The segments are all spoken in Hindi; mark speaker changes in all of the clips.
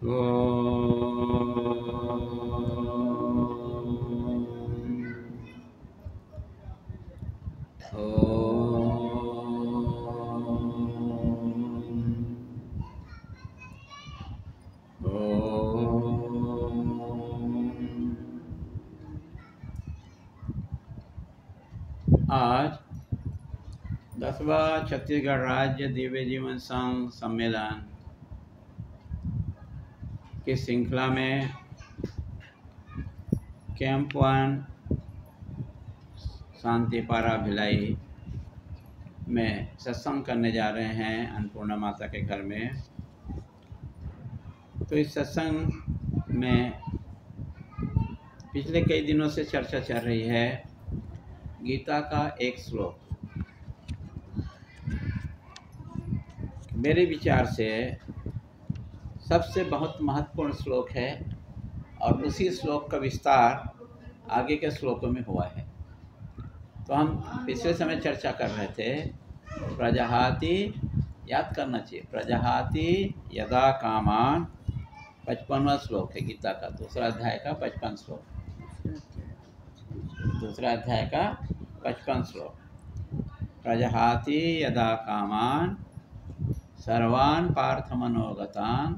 Speaker 1: आज 10वां छत्तीसगढ़ राज्य दिव्य जीवन संघ सम्मेलन की श्रृंखला में कैंप 1 शांतिपारा भिलाई में सत्संग करने जा रहे हैं अन्नपूर्णा माता के घर में। तो इस सत्संग में पिछले कई दिनों से चर्चा चल रही है गीता का एक श्लोक। मेरे विचार से सबसे बहुत महत्वपूर्ण श्लोक है और उसी श्लोक का विस्तार आगे के श्लोकों में हुआ है। तो हम पिछले समय चर्चा कर रहे थे प्रजहाति, याद करना चाहिए, प्रजहाति यदा कामान 55वां श्लोक है गीता का, दूसरा अध्याय का 55 श्लोक, दूसरा अध्याय का 55 श्लोक। प्रजहाति यदा कामान सर्वान् पार्थ मनोगतान्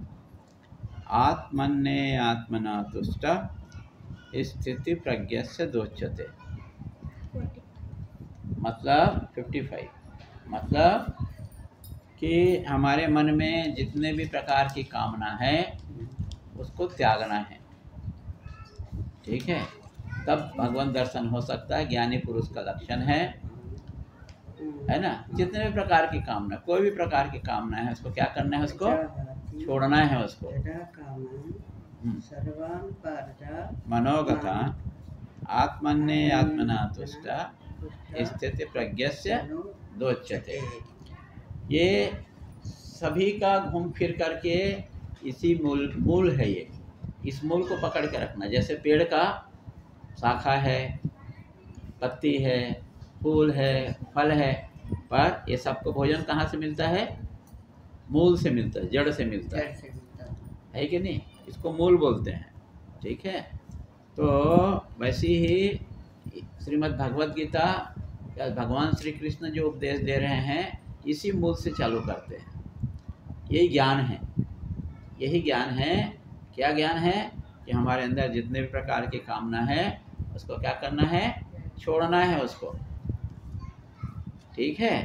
Speaker 1: आत्मन्ने आत्मना तुष्ट स्थिति प्रज्ञस्य दोच्यते। मतलब 55, मतलब कि हमारे मन में जितने भी प्रकार की कामना है उसको त्यागना है, ठीक है, तब भगवान दर्शन हो सकता है। ज्ञानी पुरुष का लक्षण है ना। जितने भी प्रकार की कामना, कोई भी प्रकार की कामना है उसको क्या करना है, उसको छोड़ना है, उसको मनोगता आत्मन्ने आत्मना तुष्ट स्थिति प्रज्ञस्य दोच्यते। ये सभी का घूम फिर करके इसी मूल है। ये इस मूल को पकड़ के रखना। जैसे पेड़ का शाखा है, पत्ती है, फूल है, फल है, पर ये सबको भोजन कहाँ से मिलता है? मूल से मिलता है, जड़ से मिलता है कि नहीं? इसको मूल बोलते हैं, ठीक है। तो वैसे ही श्रीमद् भगवद गीता या भगवान श्री कृष्ण जो उपदेश दे रहे हैं इसी मूल से चालू करते हैं। यही ज्ञान है, यही ज्ञान है। क्या ज्ञान है? कि हमारे अंदर जितने भी प्रकार की कामना है उसको क्या करना है? छोड़ना है उसको, ठीक है।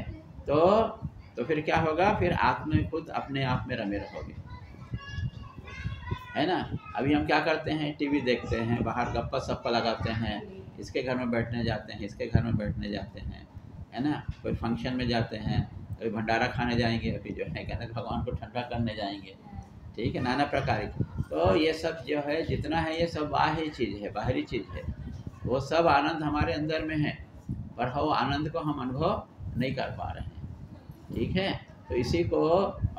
Speaker 1: तो फिर क्या होगा? फिर आत्मा में खुद अपने आप में रमे रहोगे, है ना। अभी हम क्या करते हैं? टीवी देखते हैं, बाहर गप्पा सप्पा लगाते हैं, इसके घर में बैठने जाते हैं, इसके घर में बैठने जाते हैं, है ना। कोई फंक्शन में जाते हैं, कोई भंडारा खाने जाएंगे, अभी जो है कहते हैं भगवान को ठंडा करने जाएंगे, ठीक है, नाना प्रकार की। तो ये सब जो है जितना है ये सब बाह्य चीज़ है, बाहरी चीज़ है। वो सब आनंद हमारे अंदर में है, पर वो आनंद को हम अनुभव नहीं कर पा रहे हैं, ठीक है। तो इसी को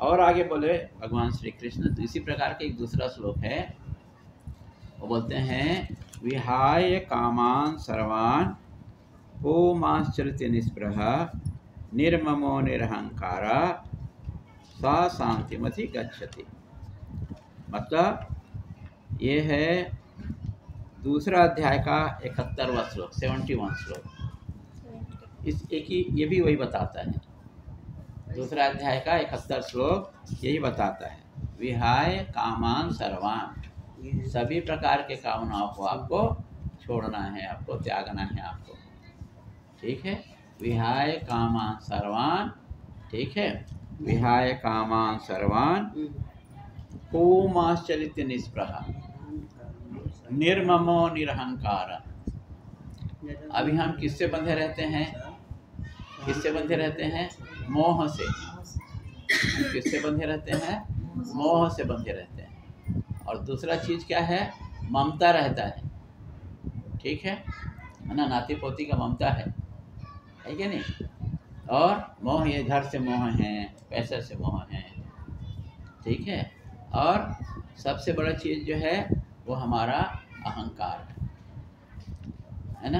Speaker 1: और आगे बोले भगवान श्री कृष्ण। तो इसी प्रकार का एक दूसरा श्लोक है, वो बोलते हैं विहाय कामान सर्वान् पुमाश्चरित निस्पृह निर्ममो निरहंकार सा शांतिमति गच्छति। मतलब ये है दूसरा अध्याय का 71वां श्लोक, 71 श्लोक। इस एक ही ये भी वही बताता है। दूसरा अध्याय का 71 श्लोक यही बताता है। विहाय कामान सर्वान्, सभी प्रकार के कामनाओं को आपको छोड़ना है, आपको त्यागना है आपको, ठीक है। विहाय कामान सर्वान्, ठीक है। विहाय कामान सर्वान् पुमाश्चरित निस्पृह निर्ममो निरहंकार। अभी हम किससे बंधे रहते हैं? किससे बंधे रहते हैं? मोह से। किससे बंधे रहते हैं? मोह से बंधे रहते हैं। और दूसरा चीज़ क्या है? ममता रहता है, ठीक है ना। नाती पोती का ममता है कि नहीं। और मोह, ये घर से मोह है, पैसे से मोह है, ठीक है। और सबसे बड़ा चीज़ जो है वो हमारा अहंकार है ना।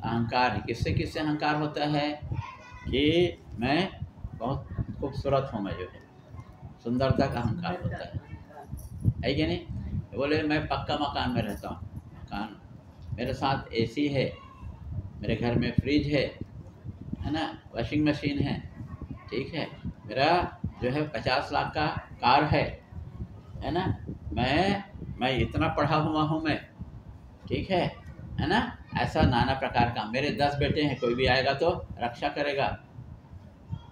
Speaker 1: अहंकार है। किससे किससे अहंकार होता है? कि मैं बहुत खूबसूरत हूँ, मैं जो है सुंदरता का अहंकार होता है, है कि नहीं? बोले मैं पक्का मकान में रहता हूँ, मकान मेरे साथ एसी है, मेरे घर में फ्रिज है ना, वॉशिंग मशीन है, ठीक है, मेरा जो है 50 लाख का कार है ना, मैं इतना पढ़ा हुआ हूँ मैं, ठीक है ना, ऐसा नाना प्रकार का, मेरे 10 बेटे हैं, कोई भी आएगा तो रक्षा करेगा।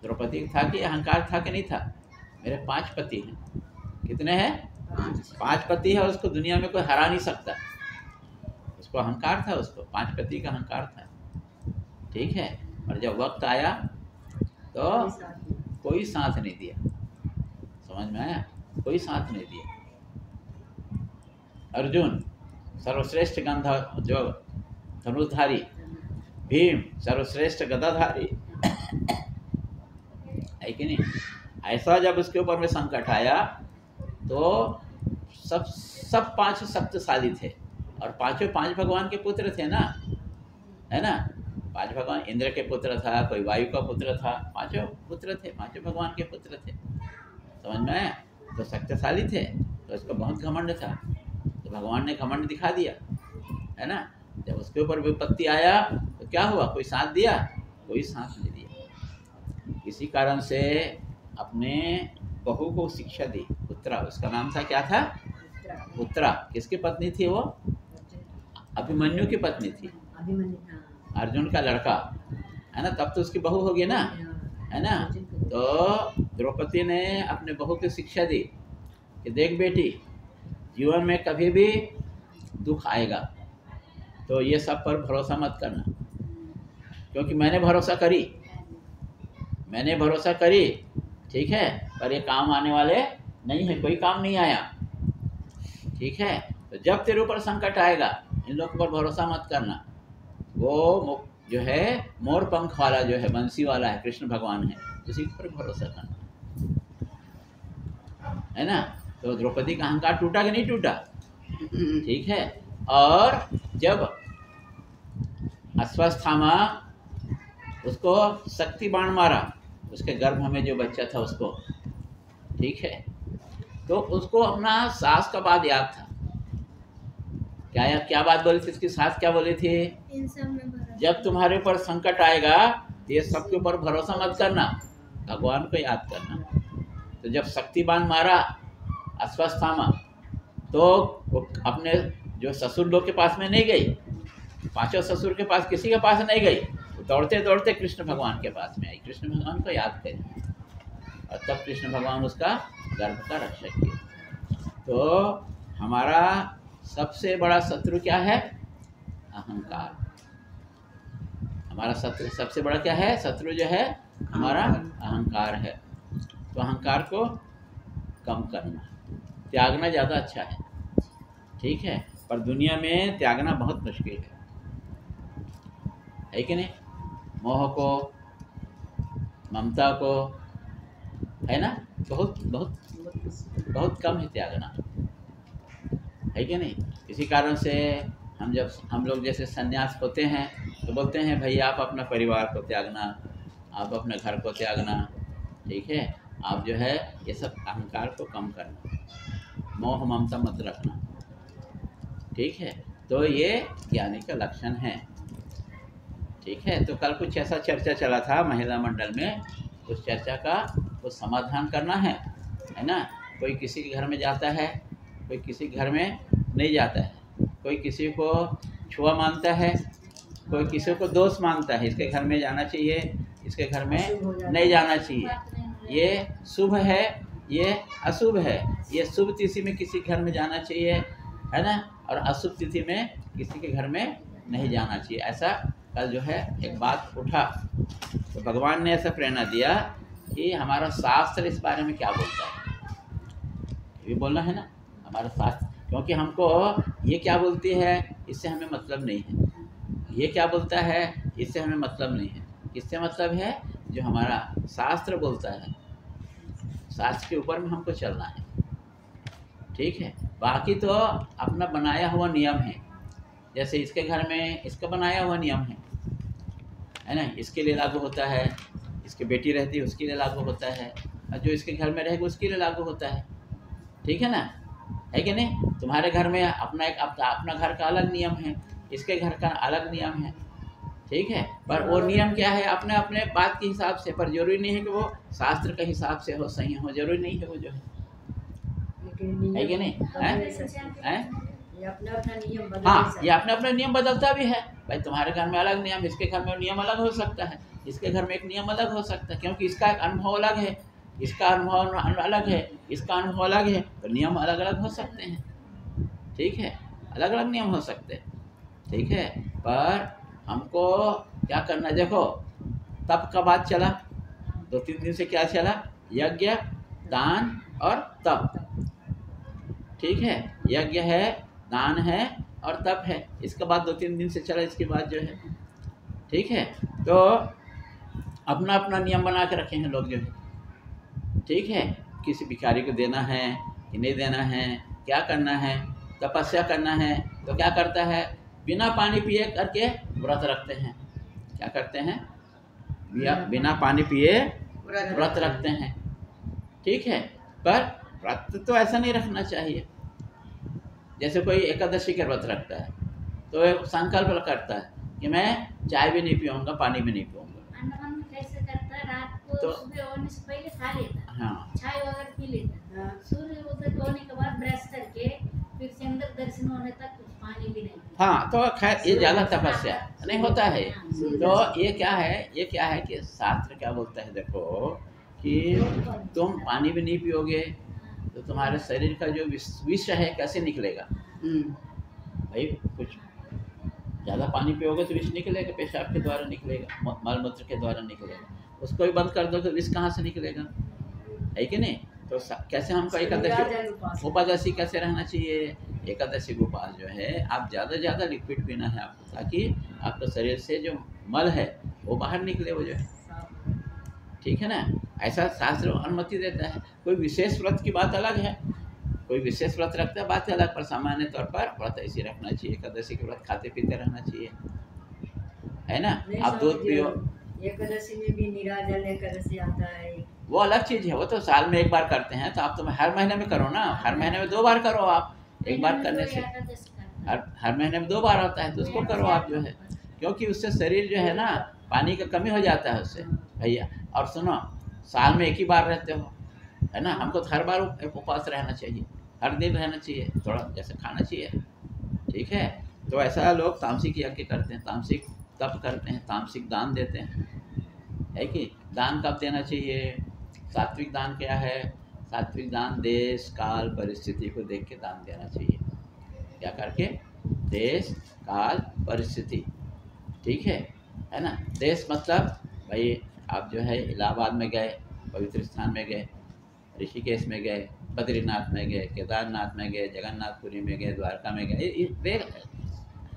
Speaker 1: द्रौपदी था कि अहंकार था कि नहीं था? मेरे 5 पति हैं। कितने हैं? 5 पति है, और उसको दुनिया में कोई हरा नहीं सकता। उसको अहंकार था, उसको 5 पति का अहंकार था, ठीक है। और जब वक्त आया तो कोई साथ नहीं दिया, समझ में आया? कोई साथ नहीं दिया। अर्जुन सर्वश्रेष्ठ गंधा जो धनुर्धारी, भीम सर्वश्रेष्ठ गदाधारी, है कि नहीं? ऐसा जब उसके ऊपर में संकट आया तो सब 5 शक्तिशाली थे, और 5 भगवान के पुत्र थे ना, है ना। 5 भगवान, इंद्र के पुत्र था, कोई वायु का पुत्र था, 5 पुत्र थे, 5 भगवान के पुत्र थे, समझ में आया? तो शक्तिशाली थे, तो उसको बहुत घमंड था, तो भगवान ने घमंड दिखा दिया, है ना। जब उसके ऊपर विपत्ति आया तो क्या हुआ? कोई साथ दिया? कोई साथ नहीं दिया। इसी कारण से अपने बहू को शिक्षा दी, उत्तरा, उसका नाम था, क्या था? उत्तरा। किसकी पत्नी थी वो? अभिमन्यु की पत्नी थी, अर्जुन का लड़का, है ना। तब तो उसकी बहू होगी ना, है ना। तो द्रौपदी ने अपने बहू को शिक्षा दी कि देख बेटी, जीवन में कभी भी दुख आएगा तो ये सब पर भरोसा मत करना, क्योंकि मैंने भरोसा करी, ठीक है, पर ये काम आने वाले नहीं है, कोई काम नहीं आया, ठीक है। तो जब तेरे ऊपर संकट आएगा, इन लोगों पर भरोसा मत करना। वो जो है मोर पंख वाला, जो है बंसी वाला है, कृष्ण भगवान है, उसी पर भरोसा करना, है ना। तो द्रौपदी का अहंकार टूटा कि नहीं टूटा? ठीक है। और जब अश्वत्थामा उसको शक्ति बाण मारा, उसके गर्भ में जो बच्चा था उसको, ठीक है, तो उसको अपना सास का बात याद था। क्या बात बोली थी उसकी सास? क्या बोली थी? जब तुम्हारे ऊपर संकट आएगा तो ये सबके ऊपर भरोसा मत करना, भगवान को याद करना। तो जब शक्ति बाण मारा अश्वत्थामा, तो वो अपने जो ससुर लोग के पास में नहीं गई, 5 ससुर के पास, किसी के पास नहीं गई, दौड़ते दौड़ते कृष्ण भगवान के पास में आई, कृष्ण भगवान को याद करी, और तब कृष्ण भगवान उसका गर्भ का रक्षक किया। तो हमारा सबसे बड़ा शत्रु क्या है? अहंकार। हमारा शत्रु सबसे बड़ा क्या है? शत्रु जो है हमारा अहंकार है। तो अहंकार को कम करना, त्यागना ज़्यादा अच्छा है, ठीक है। पर दुनिया में त्यागना बहुत मुश्किल है कि नहीं? मोह को, ममता को, है ना, बहुत कम है त्यागना, है कि नहीं? इसी कारण से हम लोग जैसे संन्यास होते हैं तो बोलते हैं भाई आप अपना परिवार को त्यागना, आप अपने घर को त्यागना, ठीक है, आप जो है ये सब अहंकार को कम करना, मोह ममता मत रखना, ठीक है। तो ये ज्ञानी का लक्षण है, ठीक है। तो कल कुछ ऐसा चर्चा चला था महिला मंडल में, उस चर्चा का कुछ समाधान करना है ना। कोई किसी के घर में जाता है, कोई किसी घर में नहीं जाता है, कोई किसी को छुआ मानता है, कोई किसी को दोस्त मानता है, इसके घर में जाना चाहिए, इसके घर में नहीं जाना चाहिए, ये शुभ है, ये अशुभ है, ये शुभ तिथि में किसी घर में जाना चाहिए, है ना, और अशुभ तिथि में किसी के घर में नहीं जाना चाहिए। ऐसा कल जो है एक बात उठा, तो भगवान ने ऐसा प्रेरणा दिया कि हमारा शास्त्र इस बारे में क्या बोलता है, ये बोलना है ना हमारा शास्त्र, क्योंकि हमको ये क्या बोलती है इससे हमें मतलब नहीं है, ये क्या बोलता है इससे हमें मतलब नहीं है, इससे मतलब है जो हमारा शास्त्र बोलता है, शास्त्र के ऊपर में हमको चलना है, ठीक है। बाकी तो अपना बनाया हुआ नियम है, जैसे इसके घर में इसका बनाया हुआ नियम है ना, इसके लिए लागू होता है, इसकी बेटी रहती है उसके लिए लागू होता है, और जो इसके घर में रहेगा उसके लिए लागू होता है, ठीक है ना। है कि नहीं? तुम्हारे घर में अपना एक अपना घर का अलग नियम है, इसके घर का अलग नियम है, ठीक है। पर वो नियम क्या है, अपने अपने बात के हिसाब से, पर जरूरी नहीं है कि वो शास्त्र के हिसाब से हो, सही हो, जरूरी नहीं है वो जो है कि नहीं है?
Speaker 2: ये अपना अपना नियम बदल
Speaker 1: हाँ, ये अपना अपना नियम बदलता भी है भाई। तुम्हारे घर में अलग नियम, इसके घर में नियम अलग हो सकता है, इसके घर में एक नियम अलग हो सकता है, क्योंकि इसका एक अनुभव अलग है, इसका अनुभव अलग है, इसका अनुभव अलग है, तो नियम अलग अलग हो सकते हैं, ठीक है, अलग अलग नियम हो सकते हैं, ठीक है। पर हमको क्या करना है, देखो तप का बात चला, 2-3 दिन से क्या चला, यज्ञ, दान और तप, ठीक है। यज्ञ है, दान है और तप है, इसके बाद 2-3 दिन से चला, इसके बाद जो है, ठीक है। तो अपना अपना नियम बना के रखे हैं लोग जो है, ठीक है। किसी भिखारी को देना है कि नहीं देना है, क्या करना है, तपस्या करना है तो क्या करता है, बिना पानी पिए करके व्रत रखते हैं, क्या करते हैं, बिना पानी पिए व्रत रखते हैं, ठीक है। पर व्रत तो ऐसा नहीं रखना चाहिए, जैसे कोई एकादशी का व्रत रखता है तो संकल्प करता है कि मैं चाय भी नहीं पीऊँगा, पानी भी नहीं पीऊँगा,
Speaker 3: कैसे करता है, रात को
Speaker 1: तो
Speaker 3: सुबह होने से पहले खा लेता,
Speaker 1: हाँ,
Speaker 3: चाय वगैरह पी लेता, सूर्य उदय होने के बाद ब्रश करके फिर चंद्र दर्शन होने तक कुछ पानी भी नहीं।
Speaker 1: हाँ, तो खैर ये ज़्यादा तपस्या नहीं होता है। तो ये क्या है कि शास्त्र क्या बोलता है, देखो कि तुम पानी भी नहीं पियोगे तो तुम्हारे शरीर का जो विष है कैसे निकलेगा, भाई कुछ ज़्यादा पानी पियोगे तो विष निकलेगा, पेशाब के द्वारा निकलेगा, मल मूत्र के द्वारा निकलेगा, उसको भी बंद कर दो तो विष कहाँ से निकलेगा, है कि नहीं। तो कैसे हमको एकादशी उपादशी कैसे रहना चाहिए, एकादशी के उपास जो है आप ज़्यादा से ज़्यादा लिक्विड पीना है आपको, ताकि आपके शरीर से जो मल है वो बाहर निकले, वो जो है, ठीक है ना। ऐसा शास्त्र अनुमति देता है। कोई विशेष व्रत की बात अलग है, कोई विशेष व्रत रखता है बात अलग, पर सामान्य तौर पर व्रत ऐसे रखना चाहिए, एकादशी के व्रत खाते पीते रहना चाहिए, है ना। आप दूध पियो,
Speaker 2: एकादशी में भी निराजल एकादशी आता है,
Speaker 1: वो अलग चीज़ है, वो तो साल में एक बार करते हैं, तो आप तो हर महीने में करो ना, हर महीने में 2 बार करो आप, एक बार करने से हर महीने में 2 बार आता है तो उसको करो आप जो है, क्योंकि उससे शरीर जो है ना पानी का कमी हो जाता है उससे भैया। और सुनो, साल में एक ही बार रहते हो, है ना, हमको हर बार उपवास रहना चाहिए, हर दिन रहना चाहिए, थोड़ा जैसे खाना चाहिए, ठीक है। तो ऐसा लोग तामसिक यज्ञ करते हैं, तामसिक तप करते हैं, तामसिक दान देते हैं, है कि दान कब देना चाहिए, सात्विक दान क्या है, सात्विक दान देश काल परिस्थिति को देख के दान देना चाहिए, क्या करके, देश काल परिस्थिति, ठीक है ना। देश मतलब भाई आप जो है इलाहाबाद में गए, पवित्र स्थान में गए, ऋषिकेश में गए, बद्रीनाथ में गए, केदारनाथ में गए, जगन्नाथपुरी में गए, द्वारका में गए, ये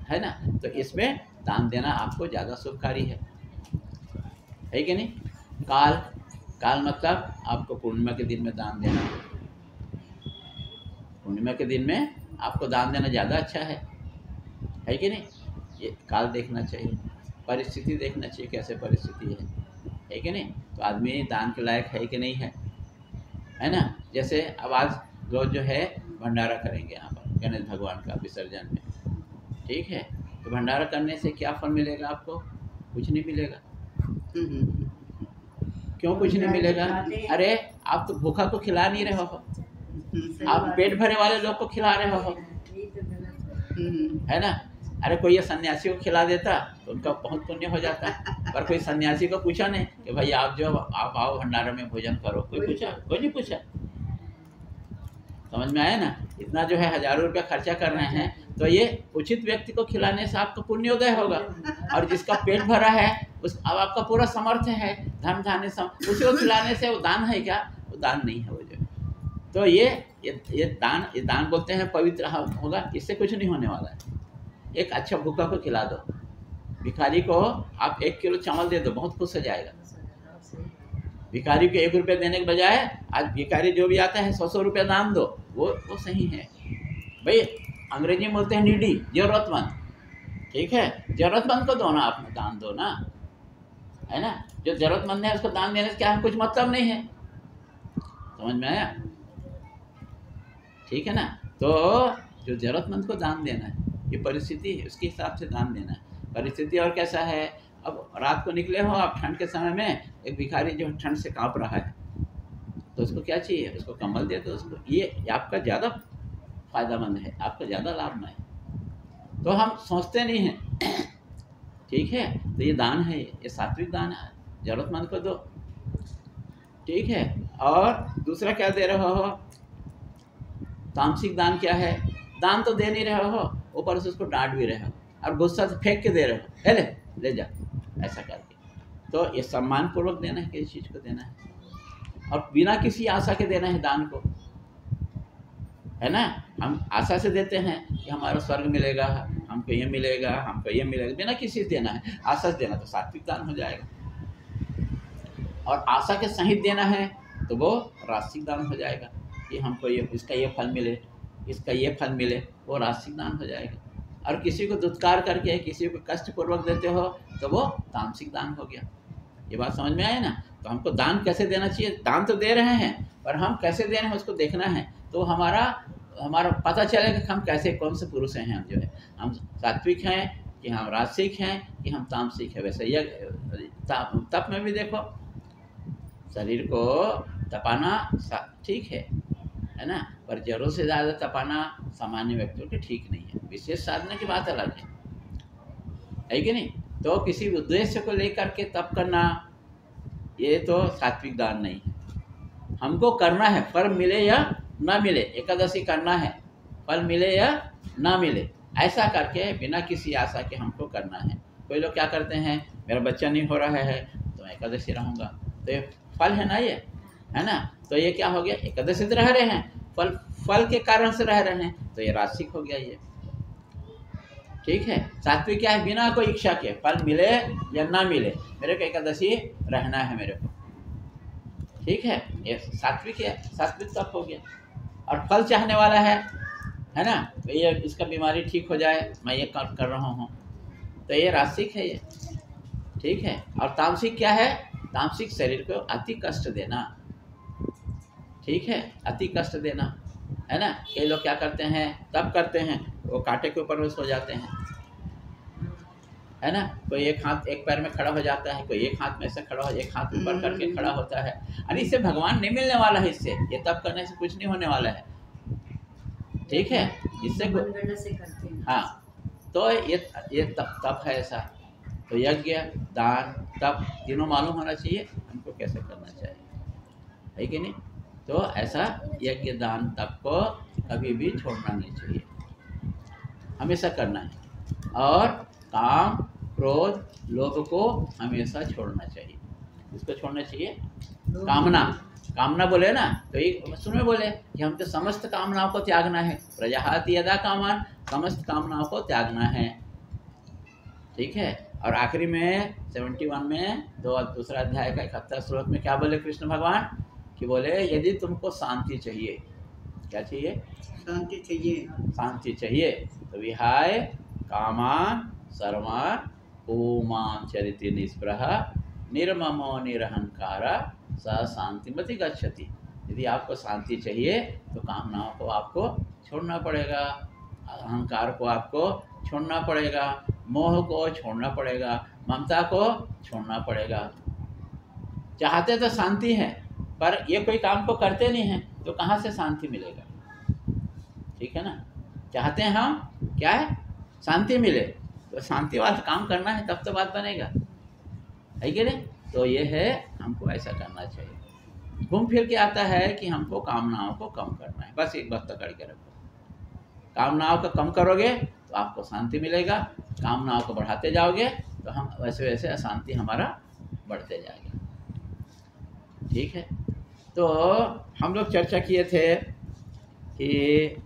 Speaker 1: है ना, तो इसमें दान देना आपको ज़्यादा शुभकारी है कि नहीं। काल मतलब आपको पूर्णिमा के दिन में दान देना, पूर्णिमा के दिन में आपको दान देना ज़्यादा अच्छा है कि नहीं। ये काल देखना चाहिए, परिस्थिति देखना चाहिए, कैसे परिस्थिति है कि नहीं। तो आदमी दान के लायक है कि नहीं है ना। जैसे अब आज रोज जो है भंडारा करेंगे यहाँ पर गणेश भगवान का विसर्जन में, ठीक है, तो भंडारा करने से क्या फल मिलेगा आपको, कुछ नहीं मिलेगा। क्यों कुछ नहीं मिलेगा, अरे आप तो भूखा को खिला नहीं रहे हो, आप पेट भरे वाले लोग को खिला रहे हो, है ना। अरे कोई ये सन्यासी को खिला देता तो उनका बहुत पुण्य हो जाता, पर कोई सन्यासी को पूछा नहीं कि भाई आप आओ भंडारे में भोजन करो, कोई नहीं पूछा। समझ में आया ना। इतना जो है हजारों रुपया खर्चा कर रहे हैं, तो ये उचित व्यक्ति को खिलाने से आपका पुण्योदय होगा, और जिसका पेट भरा है अब आपका पूरा समर्थ है, धन धान्य उसी को खिलाने से वो दान है क्या, वो दान नहीं है वो जो। तो ये दान बोलते हैं पवित्र होगा, इससे कुछ नहीं होने वाला है। एक अच्छा भूखा को खिला दो, भिखारी को आप 1 किलो चावल दे दो, बहुत खुश हो जाएगा। भिखारी को 1 रुपया देने के बजाय आज भिखारी जो भी आता है 100 रुपया दान दो, वो सही है भाई। अंग्रेजी में बोलते हैं नीडी, जरूरतमंद, ठीक है, जरूरतमंद को दो ना, आप दान दो ना, है ना। जो जरूरतमंद है उसको दान देने से क्या कुछ मतलब नहीं है, समझ में आया, ठीक है ना। तो जो ज़रूरतमंद को दान देना है, ये परिस्थिति है, उसके हिसाब से दान देना है। परिस्थिति और कैसा है, अब रात को निकले हो आप ठंड के समय में, एक भिखारी जो ठंड से काँप रहा है, तो उसको क्या चाहिए, उसको कंबल दे दो उसको। ये आपका ज़्यादा फ़ायदेमंद है, आपका ज़्यादा लाभ में है। तो हम सोचते नहीं हैं, ठीक है। तो ये दान है, ये सात्विक दान है, ज़रूरतमंद को दो, ठीक है। और दूसरा क्या दे रहे हो, तामसिक दान क्या है, दान तो दे नहीं रहे हो, ऊपर से उसको डांट भी रहे हो और गुस्सा से फेंक के दे रहे हो, ले जा, ऐसा करके। तो ये सम्मान पूर्वक देना है, किसी चीज़ को देना है, और बिना किसी आशा के देना है दान को, है ना। हम आशा से देते हैं कि हमारा स्वर्ग मिलेगा, हमको ये मिलेगा, हमको ये मिलेगा, बिना किसी से देना है, आशा से देना तो सात्विक दान हो जाएगा। और आशा के सहित देना है तो वो राशिक दान हो जाएगा, कि हमको ये, इसका ये फल मिले, इसका ये फल मिले, वो राशिक दान हो जाएगा। और किसी को दुत्कार करके, किसी को कष्टपूर्वक देते हो तो वो तामसिक दान हो गया। ये बात समझ में आए ना। तो हमको दान कैसे देना चाहिए, दान तो दे रहे हैं, पर हम कैसे दे रहे हैं उसको देखना है। तो हमारा पता चलेगा कि हम कैसे, कौन से पुरुष हैं, हम जो है, हम सात्विक हैं कि हम राजसिक हैं कि हम तामसिक हैं। वैसे यह तप में भी देखो, शरीर को तपाना ठीक है ना, पर जरूरत से ज़्यादा तपाना सामान्य व्यक्तियों के ठीक नहीं है। विशेष साधना की बात अलग है कि नहीं। तो किसी उद्देश्य को लेकर के तप करना, ये तो सात्विक दान नहीं है। हमको करना है, फल मिले या ना मिले, एकादशी करना है, फल मिले या ना मिले, ऐसा करके बिना किसी आशा के हमको करना है। कोई लोग क्या करते हैं, मेरा बच्चा नहीं हो रहा है तो मैं एकादशी रहूँगा, तो ये फल है ना, ये है ना। तो ये क्या हो गया, एकादशी रह रहे हैं, फल के कारण से रह रहे हैं, तो ये राशिक हो गया ये, ठीक है। सात्विक क्या है, बिना कोई इच्छा के, फल मिले या ना मिले, मेरे को एकादशी रहना है मेरे को, ठीक है। ये सात्विक है, सात्विक तप हो गया। और फल चाहने वाला है ना, तो ये इसका बीमारी ठीक हो जाए, मैं ये कर रहा हूँ, तो ये राशिक है ये, ठीक है। और तामसिक क्या है, तामसिक शरीर को अति कष्ट देना, ठीक है, अति कष्ट देना, है ना। कई लोग क्या करते हैं, तप करते हैं, वो कांटे के ऊपर सो जाते हैं, है ना। कोई एक हाथ एक पैर में खड़ा हो जाता है, कोई एक हाथ में से खड़ा हो, एक हाथ ऊपर करके खड़ा होता है। अरे इससे भगवान नहीं मिलने वाला है, इससे ये तप करने से कुछ नहीं होने वाला है, ठीक है। इससे हाँ, तो ये तप है ऐसा। तो यज्ञ, दान, तप तीनों मालूम होना चाहिए हमको कैसे करना चाहिए, है कि नहीं। तो ऐसा यज्ञ, दान, तप को कभी भी छोड़ना नहीं चाहिए, हमेशा करना है। और काम, क्रोध, लोभ को हमेशा छोड़ना चाहिए। इसको छोड़ना चाहिए, कामना बोले ना, तो एक सुन में बोले कि हमको समस्त कामनाओं को त्यागना है, प्रजाहाति यदा कामान, समस्त कामनाओं को त्यागना है, ठीक है। और आखिरी में 71 में दूसरा अध्याय का 71 श्लोक में क्या बोले कृष्ण भगवान, कि बोले यदि तुमको शांति चाहिए, क्या चाहिए, शांति चाहिए, तो विहाय कामान सर्वान ओमान चरिति निस्पृह निर्ममो निरहंकार स शांतिमति गच्छति। यदि आपको शांति चाहिए तो कामनाओं को आपको छोड़ना पड़ेगा, अहंकार को आपको छोड़ना पड़ेगा, मोह को छोड़ना पड़ेगा, ममता को छोड़ना पड़ेगा। चाहते तो शांति है, पर ये कोई काम को करते नहीं हैं, तो कहाँ से शांति मिलेगा, ठीक है ना। चाहते हैं हम क्या है, शांति मिले, तो शांति वाला काम करना है, तब तो बात बनेगा, है कि नहीं। तो ये है, हमको ऐसा करना चाहिए। घूम फिर के आता है कि हमको कामनाओं को कम करना है, बस एक बात पकड़ के रखो। कामनाओं को कम करोगे तो आपको शांति मिलेगा, कामनाओं को बढ़ाते जाओगे तो हम वैसे वैसे अशांति हमारा बढ़ते जाएगा, ठीक है। तो हम लोग चर्चा किए थे कि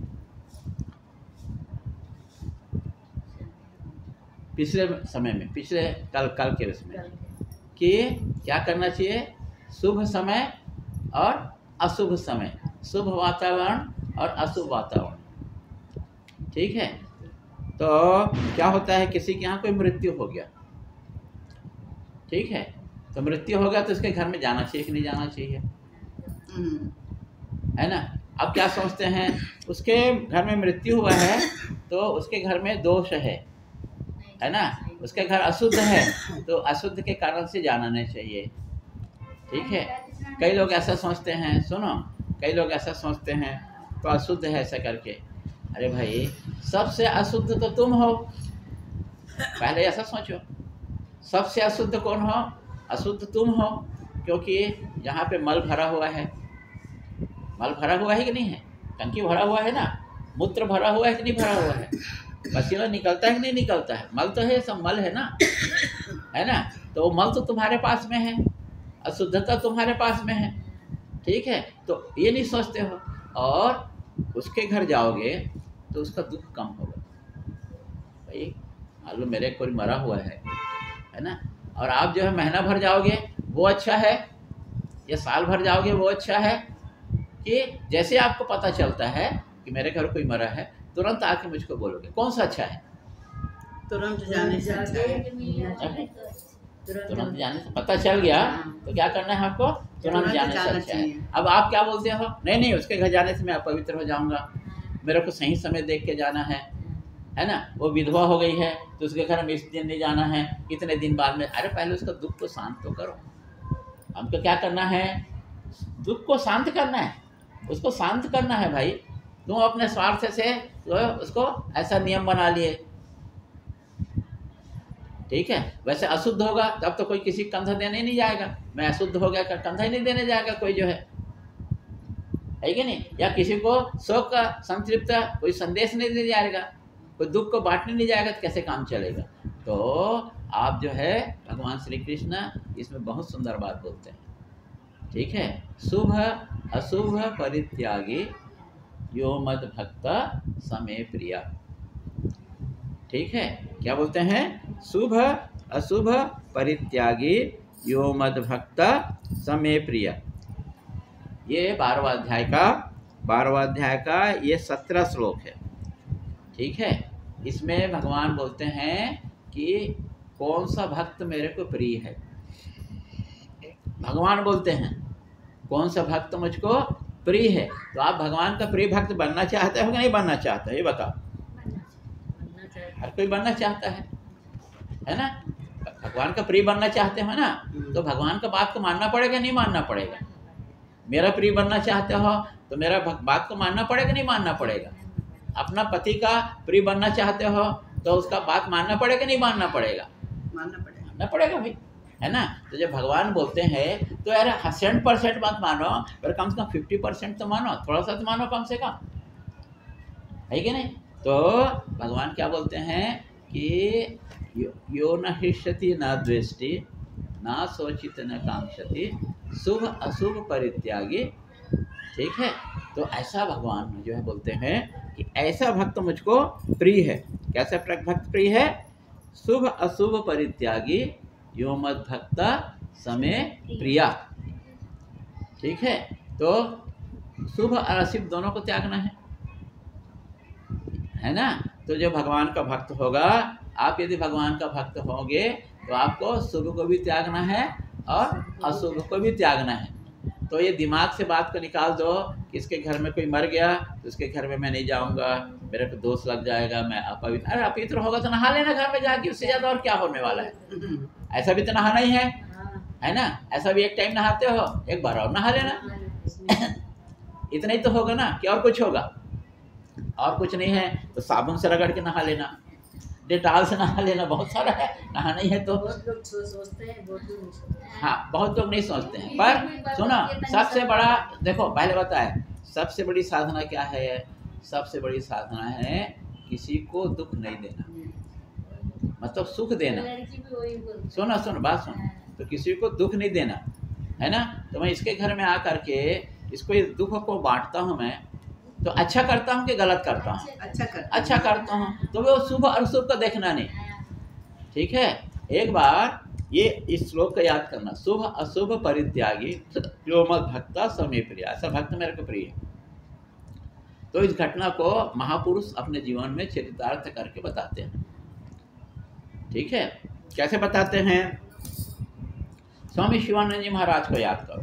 Speaker 1: पिछले समय में, पिछले कल के उसमें, कि क्या करना चाहिए, शुभ समय और अशुभ समय, शुभ वातावरण और अशुभ वातावरण, ठीक है। तो क्या होता है, किसी के यहाँ कोई मृत्यु हो गया, ठीक है, तो मृत्यु हो गया तो उसके घर में जाना चाहिए कि नहीं जाना चाहिए, है ना। अब क्या सोचते हैं, उसके घर में मृत्यु हुआ है तो उसके घर में दोष है ना, उसके घर अशुद्ध है तो अशुद्ध के कारण से जाना नहीं चाहिए। ठीक है, कई लोग ऐसा सोचते हैं, सुनो, कई लोग ऐसा सोचते हैं तो अशुद्ध है ऐसा करके। अरे भाई, सबसे अशुद्ध तो तुम हो, पहले ऐसा सोचो। सबसे अशुद्ध कौन हो? अशुद्ध तुम हो, क्योंकि यहाँ पे मल भरा हुआ है। मल भरा हुआ है कि नहीं है? टंकी भरा हुआ है ना, मूत्र भरा हुआ है कि नहीं भरा हुआ है? पसीना निकलता है कि नहीं निकलता है? मल तो है, सब मल है ना, है ना। तो मल तो तुम्हारे पास में है, अशुद्धता तुम्हारे पास में है। ठीक है, तो ये नहीं सोचते हो, और उसके घर जाओगे तो उसका दुख कम होगा। भाई मालूम मेरे कोई मरा हुआ है ना, और आप जो है महीना भर जाओगे वो अच्छा है, या साल भर जाओगे वो अच्छा है, कि जैसे आपको पता चलता है कि मेरे घर कोई मरा है, तुरंत आके मुझको बोलोगे कौन सा अच्छा है?
Speaker 4: तुरंत जाने से अच्छा है।
Speaker 1: तुरंत जाने से पता चल गया तो क्या करना है आपको? तुरंत जाने से अच्छा है। अब आप क्या बोलते हो? नहीं नहीं, उसके घर जाने से मैं अपवित्र हो जाऊंगा, मेरे को सही समय देख के जाना है ना। वो विधवा हो गई है तो उसके घर में इस दिन नहीं जाना है, इतने दिन बाद में। अरे पहले उसका दुख को शांत तो करो। हमको क्या करना है? दुख को शांत करना है, उसको शांत करना है भाई। तुम अपने स्वार्थ से तो उसको ऐसा नियम बना लिए। ठीक है, वैसे अशुद्ध होगा तब तो कोई किसी कंधा देने नहीं जाएगा। मैं अशुद्ध हो गया, कंधा ही नहीं देने जाएगा कोई जो है कि नहीं। या किसी को शोक का संतृप्त कोई संदेश नहीं दे जाएगा, कोई दुख को बांटने नहीं जाएगा, तो कैसे काम चलेगा? तो आप जो है भगवान श्री कृष्ण इसमें बहुत सुंदर बात बोलते हैं। ठीक है, शुभ अशुभ परित्यागी यो मद भक्त समे प्रिया। ठीक है, क्या बोलते हैं? शुभ अशुभ परित्यागी यो मद भक्त समे प्रिया। ये 12वां अध्याय का ये 17 श्लोक है। ठीक है, इसमें भगवान बोलते हैं कि कौन सा भक्त मेरे को प्रिय है। भगवान बोलते हैं कौन सा भक्त मुझको प्रिय है। तो आप भगवान का प्रिय भक्त बनना चाहते हो कि नहीं बनना चाहते हो? ये बताओ। हर कोई बनना चाहता है ना। भगवान का प्रिय बनना चाहते हो ना, तो भगवान का बात को मानना पड़ेगा नहीं मानना पड़ेगा? मेरा प्रिय बनना चाहते हो तो मेरा बात को मानना पड़ेगा नहीं मानना पड़ेगा? अपना पति का प्रिय बनना चाहते हो तो उसका बात मानना पड़ेगा नहीं मानना पड़ेगा? मानना पड़ेगा भाई, है ना। तो जब भगवान बोलते हैं तो यार 100% मत मानो, पर कम से कम 50% तो मानो, थोड़ा सा तो मानो कम से कम, है कि नहीं। तो भगवान क्या बोलते हैं कि यो न हृष्यति न द्वेष्टि न शोचित न कांक्षति शुभ अशुभ परित्यागी। ठीक है, तो ऐसा भगवान जो है बोलते हैं कि ऐसा भक्त मुझको प्रिय है। कैसा भक्त प्रिय है? शुभ अशुभ परित्यागी यो मद भक्त समे प्रिया। ठीक है, तो शुभ और अशुभ दोनों को त्यागना है ना। तो जो भगवान का भक्त होगा, आप यदि भगवान का भक्त होंगे तो आपको शुभ को भी त्यागना है और अशुभ को भी त्यागना है। तो ये दिमाग से बात को निकाल दो, किसके घर में कोई मर गया तो उसके घर में मैं नहीं जाऊंगा, मेरे को दोष लग जाएगा, मैं अपवित्र। अरे अपवित्र होगा तो नहा लेना घर में जाके, उससे ज्यादा और क्या होने वाला है। ऐसा भी तो नहाना ही है ना। ऐसा भी एक टाइम नहाते हो, एक बार और नहा लेना। इतना ही तो होगा ना, कि और कुछ होगा? और कुछ नहीं है तो साबुन से रगड़ के नहा लेना, डेटॉल से नहा लेना, बहुत सारा है, नहाना ही है तो।
Speaker 2: बहुत लोग सोचते हैं, बहुत लोग नहीं सोचते हैं।
Speaker 1: हाँ, बहुत लोग नहीं सोचते हैं। पर सुनो, सबसे बड़ा देखो, पहले बताए सबसे बड़ी साधना क्या है? सबसे बड़ी साधना है किसी को दुख नहीं देना, मतलब सुख देना। सुनो बात सुनो, तो किसी को दुख नहीं देना, है ना। तो मैं इसके घर में आकर के इसको इस दुख को बांटता हूँ, मैं तो अच्छा करता हूँ कि गलत करता हूँ? अच्छा करता हूँ। तो वो शुभ और अशुभ को देखना नहीं। ठीक है, एक बार ये इस श्लोक को याद करना, शुभ अशुभ परित्यागी यो मद भक्त समे प्रिया। ऐसा भक्त मेरे को प्रिय है। तो इस घटना को महापुरुष अपने जीवन में चरितार्थ करके बताते हैं। ठीक है, कैसे बताते हैं? स्वामी शिवानंद जी महाराज को याद करो।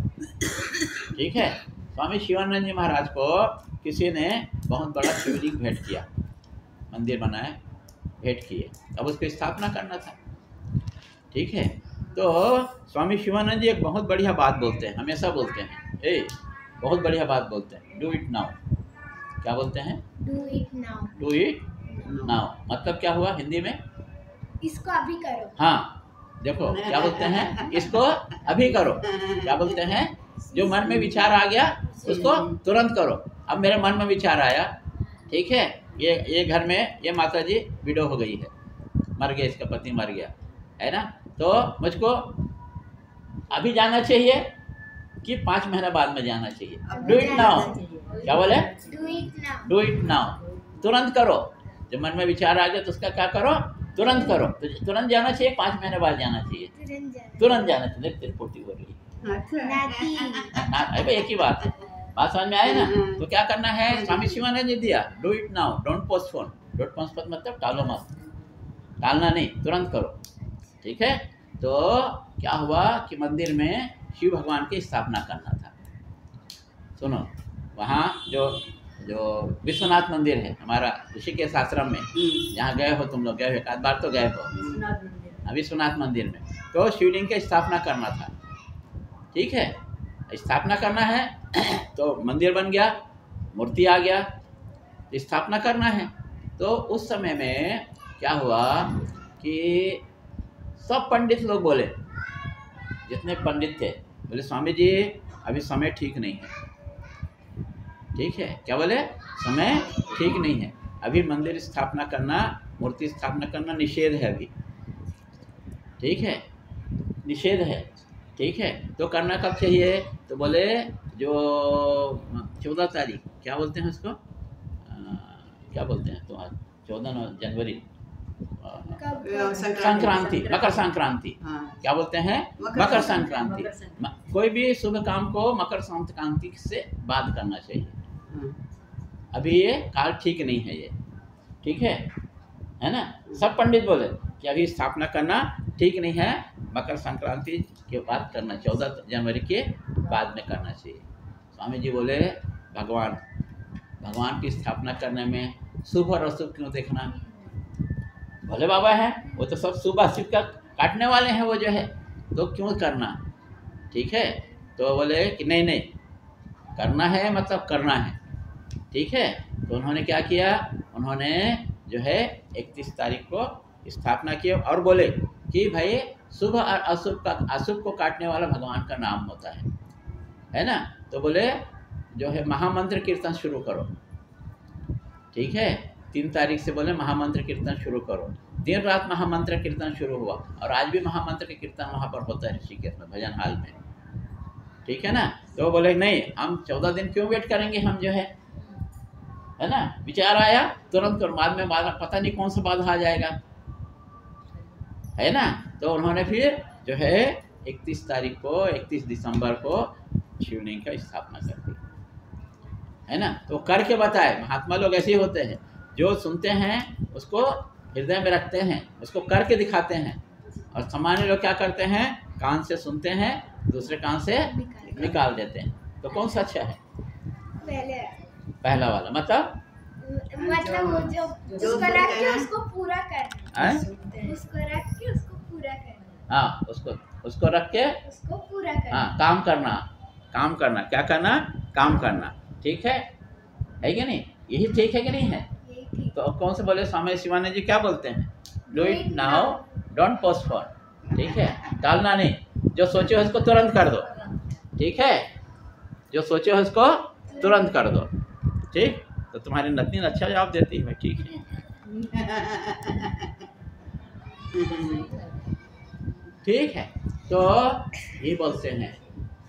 Speaker 1: ठीक है, स्वामी शिवानंद जी महाराज को किसी ने बहुत बड़ा शिवलिंग भेंट किया, मंदिर बनाया, भेंट किए, अब उसकी स्थापना करना था। ठीक है, तो स्वामी शिवानंद जी एक बहुत बढ़िया बात बोलते हैं, हमेशा बोलते हैं, बहुत बढ़िया बात बोलते हैं, डू इट नाउ। क्या बोलते हैं?
Speaker 5: Do it now.
Speaker 1: Do it now मतलब क्या हुआ हिंदी में?
Speaker 5: इसको अभी करो।
Speaker 1: हाँ, देखो क्या बोलते हैं, इसको अभी करो। क्या बोलते हैं? जो मन में विचार आ गया उसको तुरंत करो। अब मेरे मन में विचार आया, ठीक है, ये घर में ये माता जी विडो हो गई है, मर गया, इसका पति मर गया है ना, तो मुझको अभी जाना चाहिए कि 5 महीना बाद में जाना चाहिए? Do it now. क्या बोले?
Speaker 5: Do it now.
Speaker 1: Do it now, तुरंत करो। जब मन में विचार आ गया तो उसका क्या करो? तुरंत करो। तो तुरंत जाना चाहिए, 5 महीने बाद जाना चाहिए? तुरंत जाना चाहिए। तेरी पोती हो रही है, एक ही बात है, बात समझ में आए ना? तो क्या करना है, स्वामी शिवानंद जी दिया, do it now, don't postpone. Don't postpone मतलब टालो मत, टालना नहीं, तुरंत करो। ठीक है, तो क्या हुआ कि मंदिर में शिव भगवान की स्थापना करना था। सुनो, वहाँ जो विश्वनाथ मंदिर है हमारा ऋषिकेश आश्रम में, जहाँ गए हो तुम लोग, गए हो, एक आध बार तो गए हो, विश्वनाथ मंदिर में, तो शिवलिंग की स्थापना करना था। ठीक है, स्थापना करना है तो मंदिर बन गया, मूर्ति आ गया, स्थापना करना है। तो उस समय में क्या हुआ कि सब पंडित लोग बोले, जितने पंडित थे, बोले स्वामी जी अभी समय ठीक नहीं है। ठीक है, क्या बोले? समय ठीक नहीं है, अभी मंदिर स्थापना करना, मूर्ति स्थापना करना निषेध है अभी। ठीक है, निषेध है। ठीक है, तो करना कब चाहिए? तो बोले जो 14 तारीख, क्या बोलते हैं उसको, क्या बोलते हैं तो, 14 जनवरी, संक्रांति, मकर संक्रांति। क्या बोलते हैं? मकर संक्रांति। कोई भी शुभ काम को मकर संक्रांति से बाद करना चाहिए। अभी ये काल ठीक नहीं है ये। ठीक है ना? सब पंडित बोले कि अभी स्थापना करना ठीक नहीं है, मकर संक्रांति के बाद करना, 14 जनवरी के बाद में करना चाहिए। स्वामी जी बोले भगवान की स्थापना करने में शुभ और अशुभ क्यों देखना? भोले बाबा हैं, वो तो सब शुभ अशुभ का काटने वाले हैं, वो जो है, तो क्यों करना? ठीक है, तो बोले कि नहीं करना है, मतलब करना है। ठीक है, तो उन्होंने क्या किया, उन्होंने जो है 31 तारीख को स्थापना की और बोले कि भाई शुभ और अशुभ को काटने वाला भगवान का नाम होता है ना? तो बोले जो है महामंत्र कीर्तन शुरू करो। ठीक है, 3 तारीख से बोले महामंत्र कीर्तन शुरू करो। दिन रात महामंत्र कीर्तन शुरू हुआ, और आज भी महामंत्र के कीर्तन वहाँ पर होता है ऋषिकेश में, भजन हाल में। ठीक है ना? तो बोले नहीं, हम 14 दिन क्यों वेट करेंगे, हम जो है ना, विचार आया तुरंत, और बाद में पता नहीं कौन सा बाधा आ जाएगा, है ना? तो उन्होंने फिर जो है 31 तारीख को, 31 दिसंबर को शिवलिंग का स्थापना कर दी, है ना? तो करके बताए। महात्मा लोग ऐसे ही होते हैं, जो सुनते हैं उसको हृदय में रखते हैं, उसको करके दिखाते हैं। और सामान्य लोग क्या करते हैं, कान से सुनते हैं, दूसरे कान से निकाल देते हैं। तो कौन सा अच्छा है? पहला वाला, मतलब
Speaker 5: वो जो उसको रख के उसको पूरा करना, उसको रख के उसको पूरा करना।
Speaker 1: हाँ, उसको रख के
Speaker 5: उसको पूरा करना।
Speaker 1: हाँ, काम करना, क्या करना? काम करना। ठीक है कि नहीं? यही ठीक है कि नहीं है? तो कौन से बोले? स्वामी शिवानंद जी क्या बोलते हैं? Do it now, don't postpone. ठीक है, टालना नहीं, जो सोचे हो उसको तुरंत कर दो। ठीक है, जो सोचे हो उसको तुरंत कर दो। ठीक, तो तुम्हारी नतनी अच्छा जवाब देती है। ठीक है, ठीक है, तो ये बोलते हैं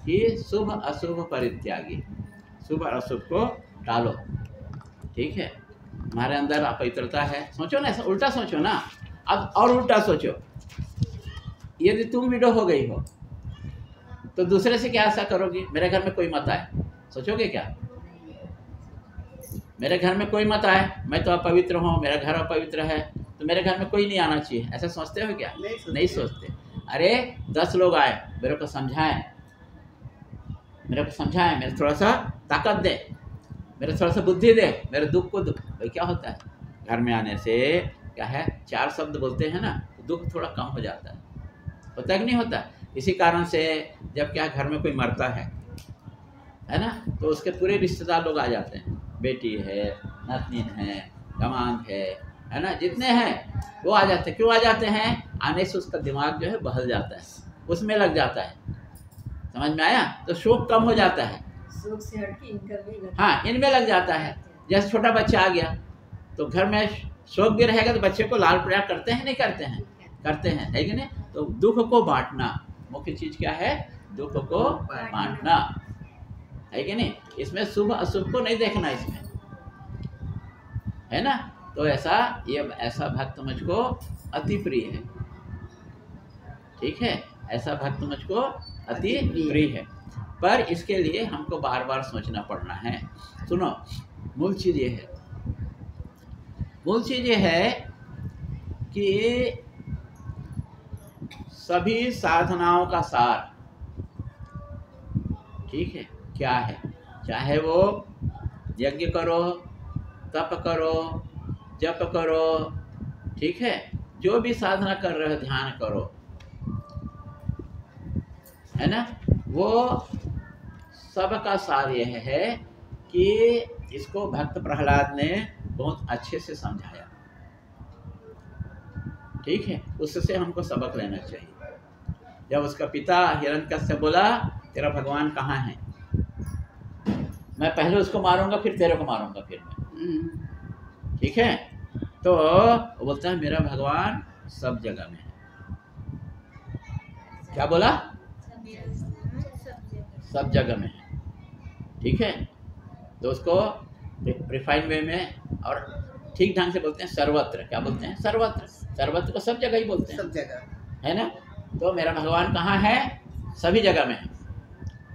Speaker 1: कि शुभ अशुभ परित्यागी, शुभ और अशुभ को टालो। ठीक है, हमारे अंदर अपवित्रता है। सोचो ना, ऐसा उल्टा सोचो ना। अब और उल्टा सोचो, यदि तुम विडो हो गई हो तो दूसरे से क्या आशा करोगी? मेरे घर में कोई मत आए, सोचोगे क्या? मेरे घर में कोई मत आए, मैं तो अपवित्र हूँ, मेरा घर अपवित्र है, तो मेरे घर में कोई नहीं आना चाहिए, ऐसा सोचते हो क्या? नहीं सोचते। अरे 10 लोग आए, मेरे को समझाएं, मेरे थोड़ा सा ताकत दे, मेरे थोड़ा सा बुद्धि दे, मेरे दुख को भाई क्या होता है घर में आने से, क्या है 4 शब्द बोलते हैं ना, तो दुख थोड़ा कम हो जाता है। होता है कि नहीं होता? इसी कारण से जब क्या घर में कोई मरता है ना, तो उसके पूरे रिश्तेदार लोग आ जाते हैं, बेटी है, नातनीन है, दामाद है ना, जितने हैं वो आ जाते हैं। क्यों आ जाते हैं? आने से उसका दिमाग जो है बहल जाता है, उसमें लग जाता है। समझ में आया? तो शोक कम हो जाता है।
Speaker 2: शोक से हट के इनका भी लग
Speaker 1: हाँ, इनमें लग जाता है। जैसे छोटा बच्चा आ गया तो घर में शोक भी रहेगा तो बच्चे को लाल प्यार करते हैं, नहीं करते हैं? करते हैं, है कि नहीं? तो दुख को बांटना मुख्य चीज क्या है? दुख को बांटना, है कि नहीं? इसमें शुभ अशुभ को नहीं देखना इसमें, है ना? तो ऐसा भक्त मुझको अति प्रिय है। ठीक है, ऐसा भक्त मुझको अति प्रिय है। पर इसके लिए हमको बार बार सोचना पड़ना है। सुनो, मूल चीज ये है कि सभी साधनाओं का सार, ठीक है, क्या है? चाहे वो यज्ञ करो, तप करो, जप करो, ठीक है, जो भी साधना कर रहे हो, ध्यान करो, है ना, वो सबका सार यह है कि इसको भक्त प्रहलाद ने बहुत अच्छे से समझाया। ठीक है, उससे हमको सबक लेना चाहिए। जब उसका पिता हिरण्यकश्यप बोला तेरा भगवान कहाँ है, मैं पहले उसको मारूंगा फिर तेरे को मारूंगा फिर मैं, ठीक है, तो वो बोलता है मेरा भगवान सब जगह में है। क्या बोला? सब जगह में है, ठीक है। तो उसको रिफाइंड वे में और ठीक ढंग से बोलते हैं सर्वत्र। क्या बोलते हैं? सर्वत्र। सर्वत्र को सब जगह ही बोलते हैं,
Speaker 4: सब जगह,
Speaker 1: है ना। तो मेरा भगवान कहाँ है? सभी जगह में है,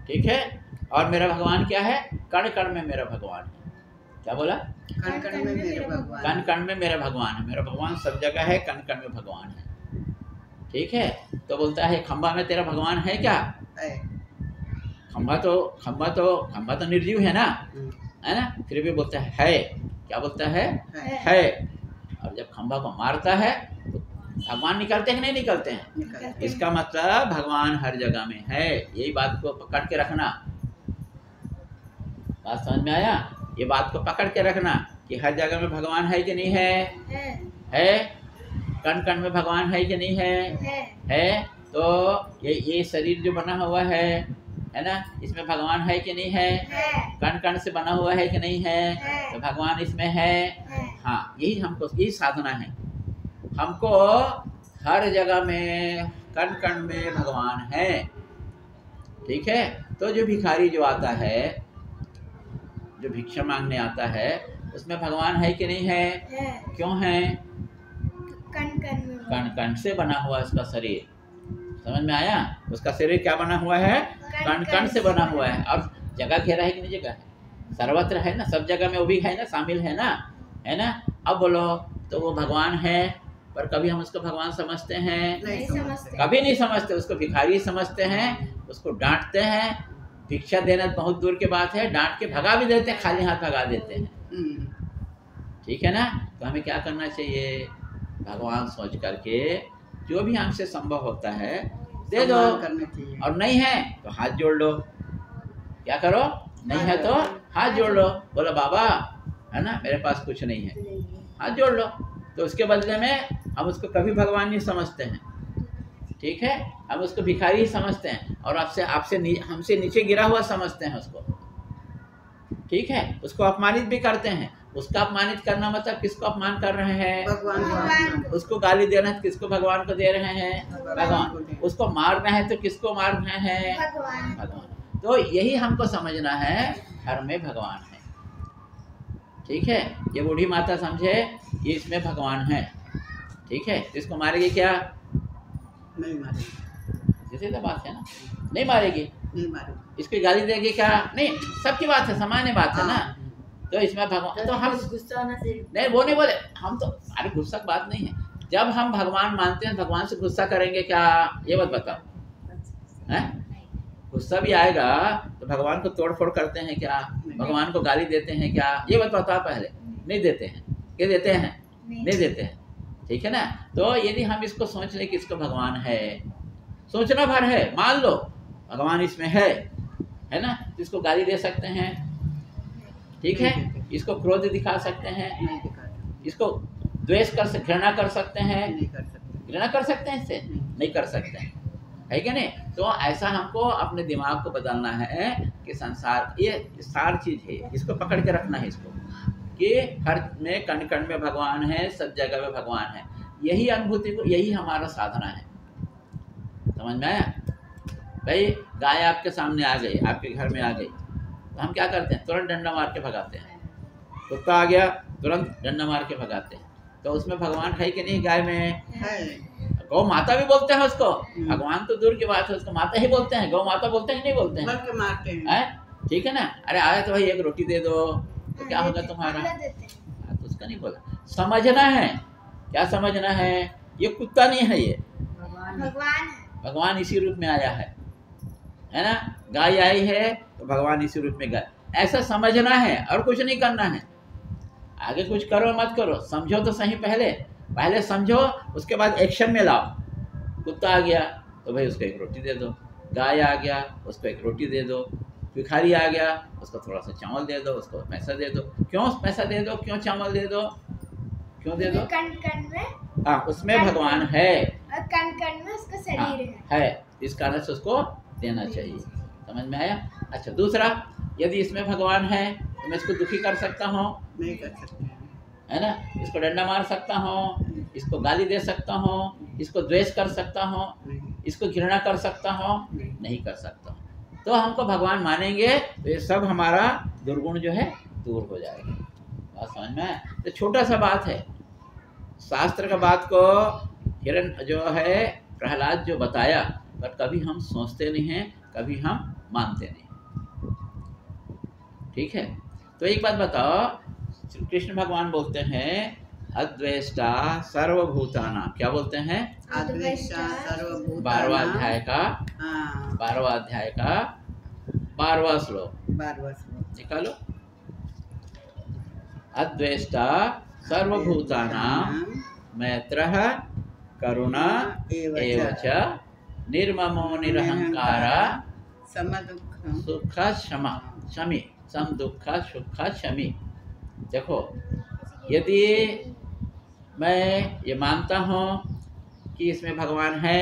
Speaker 1: ठीक है। और मेरा भगवान क्या है? कण कण में मेरा भगवान है। क्या बोला?
Speaker 4: कण कण में मेरा भगवान,
Speaker 1: कण कण में मेरा भगवान है। मेरा भगवान सब जगह है, कण कण में भगवान है, ठीक है। तो बोलता है खंभा में तेरा भगवान है क्या?
Speaker 4: है।
Speaker 1: खंभा तो निर्जीव है ना, है ना, फिर भी बोलता है। क्या बोलता है? है। और जब खंभा को मारता है तो भगवान निकलते हैं कि नहीं निकलते हैं? इसका मतलब भगवान हर जगह में है। यही बात को पकड़ के रखना। बात समझ में आया? ये बात को पकड़ के रखना कि हर जगह में भगवान है कि नहीं है? है। कण कण में भगवान है कि नहीं है? है। तो ये शरीर जो बना हुआ है ना, इसमें भगवान है कि नहीं है? कण कण से बना हुआ है कि नहीं है? तो भगवान इसमें है। हाँ, यही साधना है। हमको हर जगह में कण कण में भगवान है, ठीक है। तो जो भिखारी जो आता है, जो भिक्षा मांगने आता है, उसमें भगवान है कि नहीं है? क्यों है? कण कण से बना हुआ उसका शरीर। समझ में आया? उसका शरीर क्या बना हुआ है? कण कण से बना हुआ है। और जगह घेरा है कि नहीं? जगह है, सर्वत्र है ना, सब जगह में वो भी है ना, शामिल है ना, है ना। अब बोलो, तो वो भगवान है, पर कभी हम उसको भगवान समझते हैं?
Speaker 4: नहीं समझते।
Speaker 1: कभी नहीं समझते। उसको भिखारी समझते हैं, उसको डांटते हैं। भिक्षा देना बहुत दूर की बात है, डांट के भगा भी देते हैं, खाली हाथ भगा देते हैं, ठीक है ना। तो हमें क्या करना चाहिए? भगवान सोच करके जो भी हमसे संभव होता है दे दो, और नहीं है तो हाथ जोड़ लो। क्या करो? नहीं है तो हाथ जोड़ लो। बोलो बाबा, है ना, मेरे पास कुछ नहीं है, हाथ जोड़ लो। तो उसके बदले में हम उसको कभी भगवान नहीं समझते हैं, ठीक है। हम उसको भिखारी ही समझते हैं और हमसे नीचे गिरा हुआ समझते हैं उसको, ठीक है। उसको अपमानित भी करते हैं। उसका अपमानित करना मतलब किसको अपमान कर रहे हैं?
Speaker 4: भगवान।
Speaker 1: उसको गाली देना है तो किसको? भगवान को दे रहे हैं, भगवान। उसको मारना है तो किसको मार रहे हैं? भगवान। तो यही हमको समझना है, हर में भगवान है, ठीक है। ये बूढ़ी माता समझे, ये इसमें भगवान है, ठीक है। इसको मारेगी क्या?
Speaker 4: नहीं मारेगी।
Speaker 1: जैसे तो बात है ना, नहीं मारेगी।
Speaker 4: नहीं मारेगी।
Speaker 1: इसकी गाली देगी क्या? नहीं, सबकी बात है, सामान्य बात है ना। तो इसमें भगवान, तो हम
Speaker 2: गुस्सा ना से
Speaker 1: नहीं, वो नहीं बोले हम तो, अरे गुस्सा की बात नहीं है। जब हम भगवान मानते हैं, भगवान से गुस्सा करेंगे क्या? ये बात बताओ, हैं? गुस्सा भी आएगा तो भगवान को तोड़ फोड़ करते हैं क्या? भगवान को गाली देते हैं क्या? ये बता पहले। नहीं देते हैं। क्या देते हैं? नहीं देते हैं। ठीक है ना? तो यदि हम इसको सोच लें कि इसको भगवान है, सोचना भर है, मान लो भगवान इसमें है ना, तो इसको गाली दे सकते हैं, ठीक है, इसको क्रोध दिखा सकते हैं,
Speaker 4: नहीं दिखाता,
Speaker 1: इसको द्वेष कर सकते, घृणा कर सकते हैं,
Speaker 4: नहीं कर सकते,
Speaker 1: घृणा कर सकते हैं, इससे नहीं कर सकते हैं, है क्या नहीं? तो ऐसा हमको अपने दिमाग को बदलना है कि संसार ये सार चीज है, इसको पकड़ के रखना है इसको, कि हर में कण कण में भगवान है, सब जगह में भगवान है। यही अनुभूति को, यही हमारा साधना है। समझ में आया? भाई गाय आपके सामने आ गई, आपके घर में आ गई, तो हम क्या करते हैं? तुरंत डंडा मार के भगाते हैं। कुत्ता आ गया, तुरंत डंडा मार के भगाते हैं। तो उसमें भगवान है कि नहीं? गाय में
Speaker 4: है,
Speaker 1: गौ माता भी बोलते हैं उसको, भगवान तो दूर की बात है, उसको माता ही बोलते हैं। गौ माता बोलते हैं कि नहीं बोलते हैं?
Speaker 4: बल्कि मारते हैं,
Speaker 1: है? ठीक है ना? अरे आया तो भाई एक रोटी दे दो, तो क्या होगा तुम्हारा?
Speaker 5: देते हैं।
Speaker 1: तो उसका नहीं बोला। समझना है, क्या समझना है? ये कुत्ता नहीं है, ये
Speaker 5: भगवान है।
Speaker 1: भगवान इसी रूप में आया है ना? गाय आई है तो भगवान इसी रूप में गाय, ऐसा समझना है और कुछ नहीं करना है। आगे कुछ करो मत करो, समझो तो सही, पहले समझो, उसके बाद एक्शन में लाओ। कुत्ता आ गया तो भाई उसको एक रोटी दे दो, गाय आ गया उसको एक रोटी दे दो, भिखारी आ गया उसको थोड़ा सा चावल दे दो, उसको पैसा दे दो। क्यों पैसा दे दो, क्यों चावल दे दो, क्यों दे दो?
Speaker 5: कण कण में,
Speaker 1: हाँ, उसमें भगवान है
Speaker 5: और कण कण में उसका
Speaker 1: हाँ,
Speaker 5: शरीर
Speaker 1: है, इस कारण से उसको देना चाहिए। समझ में आया? अच्छा, दूसरा, यदि इसमें भगवान है तो मैं इसको दुखी कर सकता हूँ,
Speaker 4: नहीं कर सकते,
Speaker 1: है ना? इसको डंडा मार सकता हूँ, इसको गाली दे सकता हूँ, इसको द्वेष कर सकता हूँ,
Speaker 4: नहीं,
Speaker 1: इसको घृणा कर सकता हूँ, नहीं कर सकता हूँ। तो हमको भगवान मानेंगे तो ये सब हमारा दुर्गुण जो है दूर हो जाएगा। बात समझ में आया? तो छोटा सा बात है, शास्त्र का बात को हिरण जो है प्रहलाद जो बताया, पर कभी हम सोचते नहीं हैं, कभी हम मानते नहीं। ठीक है? तो एक बात बताओ, श्री कृष्ण भगवान बोलते हैं अद्वेष्टा सर्वभूतानां, क्या बोलते हैं?
Speaker 4: अद्वेष्टा सर्वभूतानां,
Speaker 1: 12वां अध्याय का
Speaker 4: हाँ,
Speaker 1: 12वां अध्याय का 12वां श्लोक
Speaker 4: 12वां श्लोक,
Speaker 1: निकालो। अद्वेष्टा सर्वभूतानां मैत्रः करुणा एव च निर्ममो निरहंकारा
Speaker 4: समदुःखं
Speaker 1: सुख क्षमा शमी, सम दुख सुख शमी। देखो, यदि मैं ये मानता हूँ कि इसमें भगवान है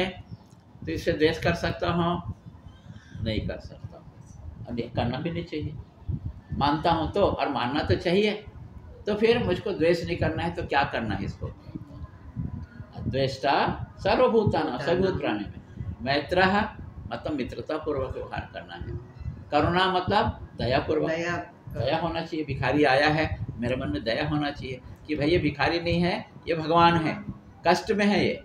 Speaker 1: तो इससे द्वेष कर सकता हूँ? नहीं कर सकता। अब ये करना भी नहीं चाहिए। मानता हूँ तो, और मानना तो चाहिए, तो फिर मुझको द्वेष नहीं करना है तो क्या करना है इसको? द्वेष्टा सर्वभूतानां, सभी भूत प्राणी में, मैत्रः मतलब मित्रता पूर्वक व्यवहार करना है, करुणा मतलब दया पूर्वक, दया होना चाहिए। भिखारी आया है, मेरे मन में दया होना चाहिए कि भाई ये भिखारी नहीं है, ये भगवान है, कष्ट में है ये।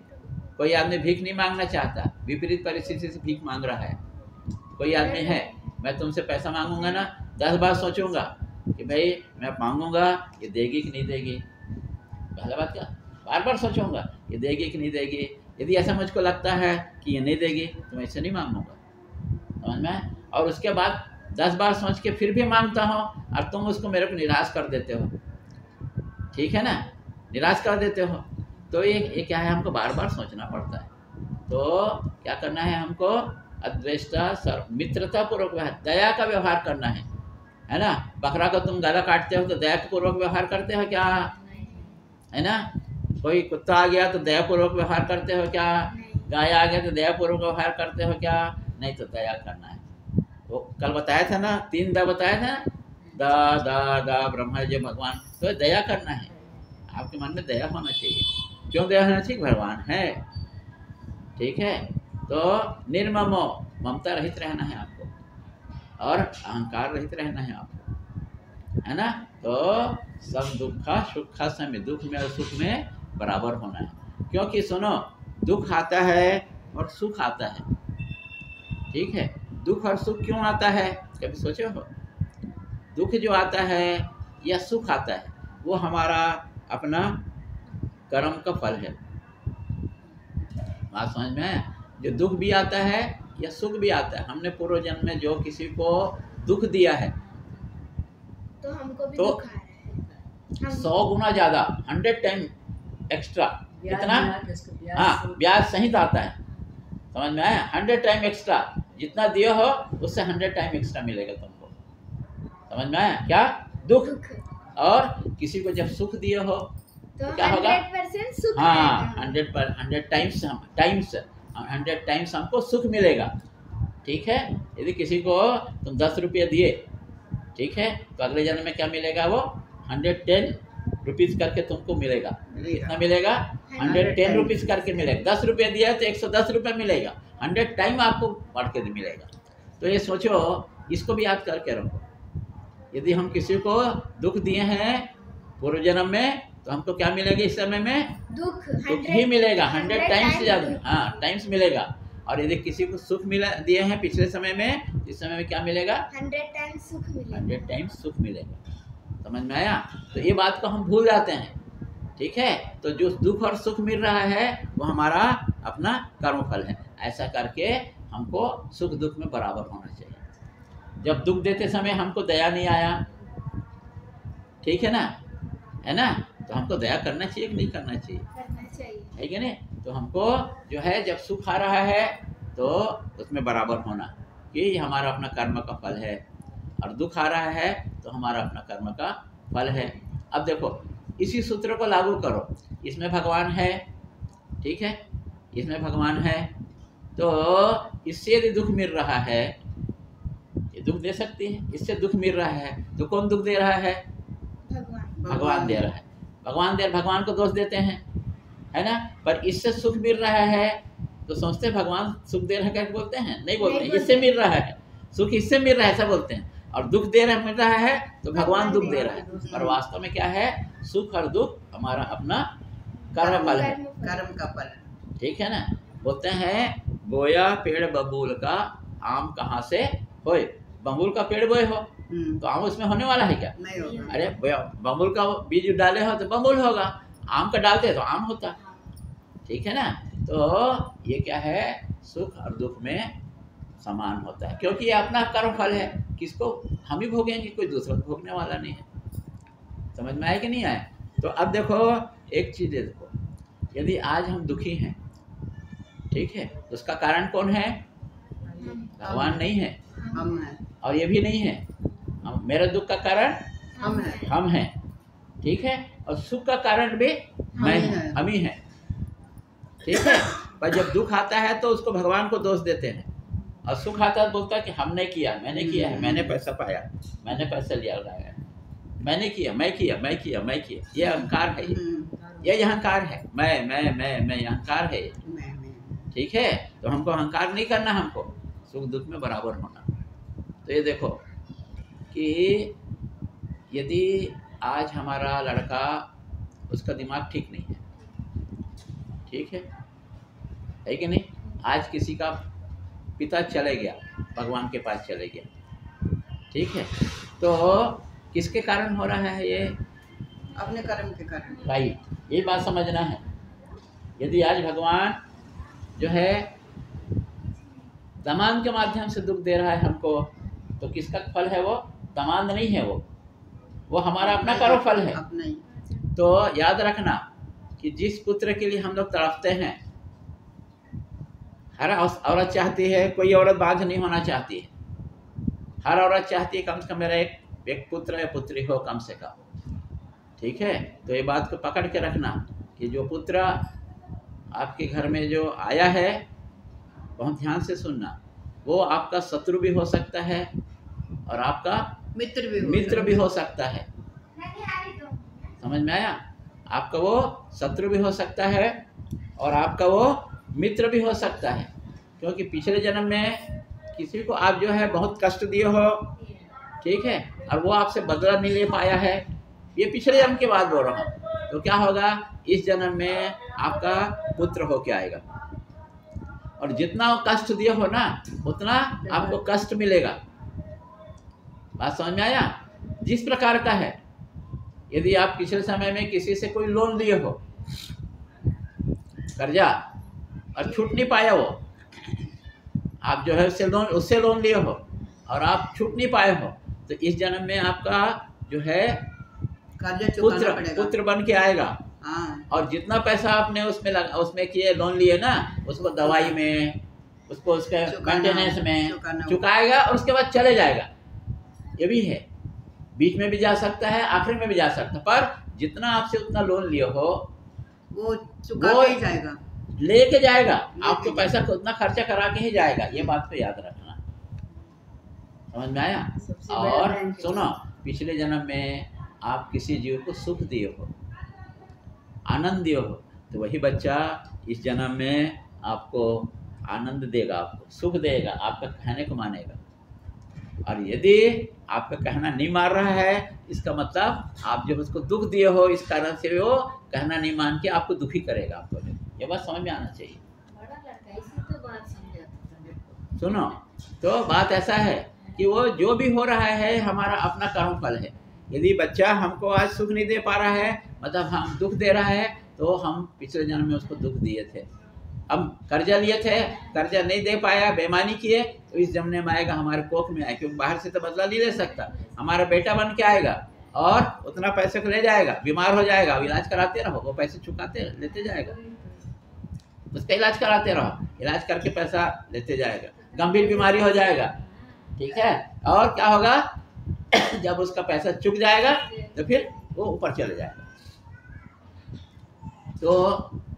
Speaker 1: कोई आदमी भीख नहीं मांगना चाहता, विपरीत परिस्थिति से भीख मांग रहा है। कोई आदमी है, मैं तुमसे पैसा मांगूंगा ना, 10 बार सोचूंगा कि भाई मैं मांगूंगा, ये देगी कि नहीं देगी। पहला बात क्या, बार बार सोचूंगा ये देगी कि नहीं देगी। यदि ऐसा मुझको लगता है कि ये नहीं देगी तो मैं इससे नहीं मांगूंगा। समझ में? और उसके बाद 10 बार सोच के फिर भी मांगता हूँ और तुम उसको मेरे को निराश कर देते हो, ठीक है ना? निराश कर देते हो, तो ये क्या है, हमको बार बार सोचना पड़ता है। तो क्या करना है हमको? अद्वेष्टा मित्रता पूर्वक व्यवहार, दया का व्यवहार करना है ना? बकरा को तुम गला काटते हो तो दया पूर्वक व्यवहार करते हो क्या? है ना? कोई कुत्ता आ गया तो दया पूर्वक व्यवहार करते हो क्या? गाय आ गया तो दया पूर्वक व्यवहार करते हो क्या? नहीं, तो दया करना है। वो कल बताया था ना, 3 दा बताया था, दा दा दा ब्रह्मा जी भगवान, तो दया करना है। आपके मन में दया होना चाहिए। क्यों दया होना चाहिए? भगवान है, ठीक है? तो निर्ममो, ममता रहित रहना है आपको, और अहंकार रहित रहना है आपको, है ना? तो सब दुख सुख समय, दुख में और सुख में बराबर होना है। क्योंकि सुनो, दुख आता है और सुख आता है, ठीक है? दुख और सुख क्यों आता है, कभी सोचे हो? दुख जो आता है या सुख आता है, वो हमारा अपना कर्म का फल है। बात समझ में है? जो दुख भी आता है या सुख भी आता है, हमने पूर्व जन्म में जो किसी को दुख दिया है,
Speaker 5: तो हमको भी
Speaker 1: तो
Speaker 5: दुख आ रहा है।
Speaker 1: 100 गुना ज़्यादा, 100 टाइम एक्स्ट्रा। कितना?
Speaker 2: ब्याज
Speaker 1: हाँ, ब्याज सहित आता है, समझ में आया? 100 टाइम एक्स्ट्रा, जितना दिए हो उससे 100 टाइम एक्स्ट्रा मिलेगा तुमको। समझ में आया? क्या? दुख। और किसी को जब सुख दिए हो
Speaker 5: तो
Speaker 1: क्या होगा?
Speaker 5: 100% सुख
Speaker 1: हाँ,
Speaker 5: आएगा।
Speaker 1: 100 टाइम्स हमको सुख मिलेगा। ठीक है? यदि किसी को तुम 10 रुपये दिए, ठीक है, तो अगले जन्म में क्या मिलेगा? वो 110 रुपीज़ करके तुमको मिलेगा। कितना मिलेगा? 110 रुपीज़ करके मिलेगा। 10 रुपये दिया है तो 110 रुपये मिलेगा, 100 टाइम आपको बढ़ के मिलेगा। तो ये सोचो, इसको भी याद करके रखो। यदि हम किसी को दुख दिए हैं पूर्व जन्म में, तो हमको क्या मिलेगा इस समय में?
Speaker 5: दुख
Speaker 1: दुख ही मिलेगा, 100 टाइम्स ज़्यादा, हाँ, टाइम्स मिलेगा। और यदि किसी को सुख मिला दिए हैं पिछले समय में, इस समय में क्या मिलेगा?
Speaker 5: 100 टाइम्स सुख मिलेगा।
Speaker 1: 100 टाइम्स सुख मिलेगा। समझ में आया? तो ये बात को हम भूल जाते हैं। ठीक है? तो जो दुख और सुख मिल रहा है वो हमारा अपना कर्मफल है। ऐसा करके हमको सुख दुख में बराबर होना चाहिए। जब दुख देते समय हमको दया नहीं आया, ठीक है ना, है ना, तो हमको दया करना चाहिए कि नहीं करना चाहिए?
Speaker 5: करना चाहिए।
Speaker 1: है कि नहीं? तो हमको जो है जब सुख आ रहा है तो उसमें बराबर होना कि ये हमारा अपना कर्म का फल है, और दुख आ रहा है तो हमारा अपना कर्म का फल है। अब देखो, इसी सूत्र को लागू करो। इसमें भगवान है, ठीक है, इसमें भगवान है, तो इससे यदि दुख मिल रहा है, ये दुख दे सकती है, इससे दुख मिल रहा है, तो कौन दुख दे रहा है?
Speaker 5: भगवान।
Speaker 1: भगवान दे रहा है। भगवान को दोष देते हैं, है ना? पर इससे सुख मिल रहा है तो सोचते हैं भगवान सुख दे रहा है, क्या बोलते हैं? नहीं बोलते, इससे मिल रहा है सुख, इससे मिल रहा है ऐसा बोलते हैं। और दुख दे रहा मिल रहा है तो भगवान दुख दे रहा है। पर वास्तव में क्या है? सुख और दुख हमारा अपना कर्म फल है,
Speaker 4: कर्म का फल।
Speaker 1: ठीक है ना? बोलते हैं बोया पेड़ बबूल का आम कहाँ से होए। बबूल का पेड़ बोए हो तो आम उसमें होने वाला है क्या?
Speaker 4: नहीं होगा।
Speaker 1: अरे बबूल का बीज डाले हो तो बबूल होगा, आम का डालते तो आम होता, ठीक है ना? तो ये क्या है? सुख और दुख में समान होता है, क्योंकि ये अपना कर्म फल है। किसको? हम ही भोगेंगे, कोई दूसरा भोगने वाला नहीं है। समझ में आया कि नहीं आया? तो अब देखो एक चीज़ देखो, यदि आज हम दुखी हैं, ठीक है, तो उसका कारण कौन है? भगवान नहीं है,
Speaker 4: हम हैं।
Speaker 1: और ये भी नहीं है। मेरे दुख का कारण
Speaker 4: हम हैं।
Speaker 1: हम हैं, ठीक है, और सुख का कारण भी मैं
Speaker 4: हैं।
Speaker 1: हम ही हैं, ठीक है। पर जब दुख आता है तो उसको भगवान को दोष देते हैं, और सुख आता है तो बोलता है कि हमने किया, मैंने किया है, मैंने पैसा पाया, मैंने पैसा लिया लगाया, मैंने किया, मैं किया, मैं किया, मैं किया। ये अहंकार है, ये अहंकार है। मैं अहंकार है, ठीक है। तो हमको अहंकार नहीं करना, हमको सुख दुख में बराबर होना। तो ये देखो कि यदि आज हमारा लड़का, उसका दिमाग ठीक नहीं है, ठीक है कि नहीं? आज किसी का पिता चले गया, भगवान के पास चले गया, ठीक है, तो किसके कारण हो रहा है ये?
Speaker 4: अपने कर्म के कारण।
Speaker 1: भाई ये बात समझना है। यदि आज भगवान जो है दमांद के माध्यम से दुख दे रहा है हमको, तो किसका फल है वो? दमांद नहीं है, वो हमारा अपना कर्म फल है।
Speaker 4: अपना ही।
Speaker 1: तो याद रखना कि जिस पुत्र के लिए हम लोग तड़पते हैं, हर औरत चाहती है, कोई औरत बांझ नहीं होना चाहती है। हर औरत चाहती है कम से कम मेरा एक पुत्र या पुत्री हो कम से कम, ठीक है। तो ये बात को पकड़ के रखना कि जो पुत्र आपके घर में जो आया है, बहुत ध्यान से सुनना, वो आपका शत्रु भी हो सकता है और आपका मित्र भी हो सकता है। समझ में आया? आपका वो शत्रु भी हो सकता है और आपका वो मित्र भी हो सकता है, क्योंकि पिछले जन्म में किसी को आप जो है बहुत कष्ट दिए हो, ठीक है, और वो आपसे बदला नहीं ले पाया है। ये पिछले जन्म की बात बोल रहा हूँ। तो क्या होगा? इस जन्म में आपका पुत्र होके आएगा, और जितना वो कष्ट दिए हो ना, उतना आपको कष्ट मिलेगा। बात समझ में आया? जिस प्रकार का है, यदि आप पिछले समय में किसी से कोई लोन लिए हो, कर्जा, और छूट नहीं पाया वो, आप जो है उससे लोन लिए हो और आप छूट नहीं पाए हो, तो इस जन्म में आपका जो है
Speaker 4: कर्जा चुकाना
Speaker 1: पुत्र
Speaker 4: पड़ेगा।
Speaker 1: पुत्र बन के आएगा।
Speaker 4: हाँ,
Speaker 1: और जितना पैसा आपने उसमें किए, लोन लिए ना, उसको दवाई में, उसको उसके मेंटेनेंस में चुकाएगा और उसके बाद चले जाएगा। ये भी है, बीच में भी जा सकता है, आखिर में भी जा सकता है, पर जितना आपसे उतना लोन लिए हो
Speaker 4: वो चुका के ही जाएगा,
Speaker 1: लेके जाएगा, आपको पैसा उतना खर्चा करा के ही जाएगा। ये बात तो याद रखना, समझ में आया।
Speaker 2: सबसे बड़ा
Speaker 1: और
Speaker 2: बैंक है।
Speaker 1: सुनो, पिछले जन्म में आप किसी जीव को सुख दिए हो, आनंद दिए हो, तो वही बच्चा इस जन्म में आपको आनंद देगा, आपको सुख देगा, आपका कहने को मानेगा। और यदि आपका कहना नहीं मान रहा है, इसका मतलब आप जब उसको दुख दिए हो, इस कारण से वो कहना नहीं मान के आपको दुखी करेगा। आपको ये बात समझ में आना चाहिए।
Speaker 3: बड़ा लड़का इसी तो बात समझाता था मेरे को।
Speaker 1: सुनो, तो बात ऐसा है कि वो जो भी हो रहा है हमारा अपना कर्म फल है। यदि बच्चा हमको आज सुख नहीं दे पा रहा है, मतलब हम दुख दे रहा है, तो हम पिछले जन्म में उसको दुख दिए थे। हम कर्जा लिए थे, कर्जा नहीं दे पाया, बेईमानी किए, तो इस जन्म में आएगा, हमारे कोख में आएगा, क्योंकि बाहर से तो बदला नहीं ले सकता। हमारा बेटा बन के आएगा और उतना पैसे को ले जाएगा, बीमार हो जाएगा, इलाज कराते रहो, वो पैसे चुकाते लेते जाएगा, उसका इलाज कराते रहो, इलाज करके पैसा लेते जाएगा, गंभीर बीमारी हो जाएगा, ठीक है। और क्या होगा, जब उसका पैसा चुक जाएगा तो फिर वो ऊपर चले जाएगा। तो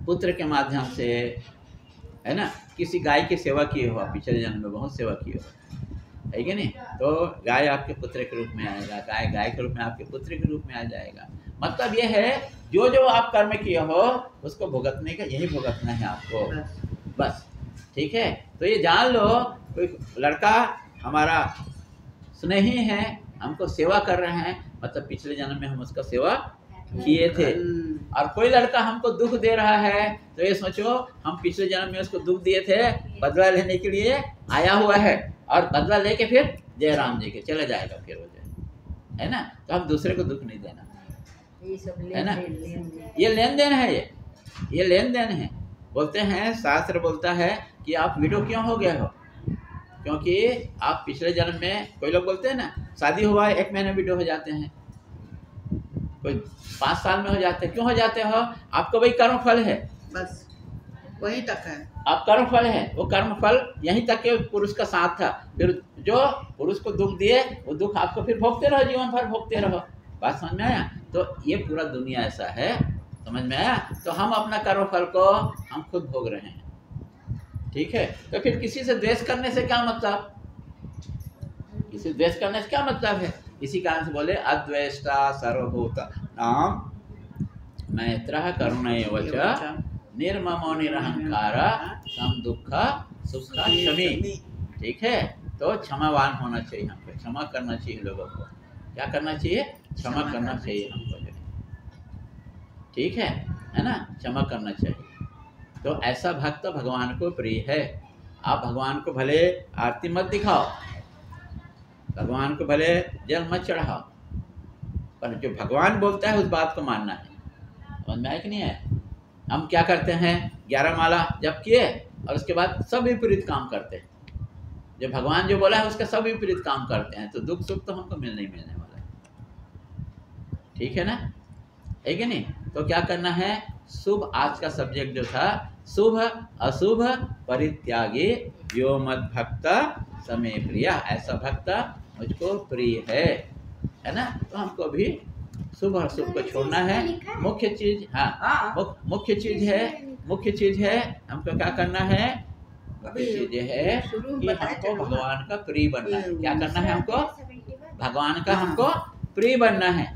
Speaker 1: पुत्र के माध्यम से, है ना, किसी गाय की सेवा किए हो, पिछले जन्म में बहुत सेवा की हो, है कि नहीं, तो गाय आपके पुत्र के रूप में आएगा, गाय गाय के रूप में आपके पुत्र के रूप में आ जाएगा। मतलब ये है, जो जो आप कर्म किए हो उसको भुगतने का, यही भुगतना है आपको, बस, ठीक है। तो ये जान लो, कोई लड़का हमारा स्नेही है, हमको सेवा कर रहे हैं, मतलब पिछले जन्म में हम उसका सेवा किए थे। और कोई लड़का हमको दुख दे रहा है, तो ये सोचो हम पिछले जन्म में उसको दुख दिए थे, बदला लेने के लिए आया हुआ है, और बदला लेके फिर जय राम जी के चले जाएगा फिर वो, है ना। तो हम दूसरे को दुख नहीं देना,
Speaker 2: ये सब
Speaker 1: है ना,
Speaker 2: लेन-देन।
Speaker 1: ये लेन देन है, ये लेन देन है। बोलते हैं, शास्त्र बोलता है कि आप विडो क्यों हो गए हो, क्योंकि आप पिछले जन्म में, कोई लोग बोलते हैं ना, शादी हुआ 1 महीने विडो हो जाते हैं, कोई 5 साल में हो जाते हैं। क्यों हो जाते हो, आपको वही कर्म फल है,
Speaker 4: बस वहीं तक है,
Speaker 1: आप कर्म फल है, वो कर्म फल यहीं तक के पुरुष का साथ था। फिर जो पुरुष को दुख दिए, वो दुख आपको फिर भोगते रहो, जीवन भर भोगते रहो। बात समझ में आया। तो ये पूरा दुनिया ऐसा है, समझ में आया। तो हम अपना कर्म फल को हम खुद भोग रहे हैं, ठीक है। तो फिर किसी से द्वेष करने से क्या मतलब, किसी द्वेष करने से क्या मतलब है। इसी कारण से बोले, अद्वेष्टा सर्वभूत नाम मैत्रः करुणैव च निर्ममो निरहंकार सम दुख सुख क्षमी, ठीक है। तो क्षमावान होना चाहिए हमको, क्षमा करना चाहिए लोगों को। क्या करना चाहिए, क्षमा करना चाहिए हमको, ठीक है ना, क्षमा करना चाहिए। तो ऐसा भक्त भगवान को प्रिय है। आप भगवान को भले आरती मत दिखाओ, भगवान को भले जल मत चढ़ाओ, पर जो भगवान बोलता है उस बात को मानना है। समझ में आया कि नहीं है। हम क्या करते हैं, 11 माला जप किए और उसके बाद सब विपरीत काम करते हैं। जो भगवान जो बोला है उसका सब विपरीत काम करते हैं, तो दुख सुख तो हमको मिलने वाला है, ठीक है ना, है कि नहीं। तो क्या करना है, शुभ, आज का सब्जेक्ट जो था, शुभ अशुभ परित्यागी यो मद भक्त समे प्रिय, ऐसा भक्त मुझको प्रिय है ना। तो हमको भी शुभ और शुभ को छोड़ना है। मुख्य चीज, हाँ, मुख्य चीज है हमको क्या करना है, मुख्य चीज है कि हमको भगवान का प्रिय बनना है। क्या करना है हमको, भगवान का हमको प्रिय बनना है,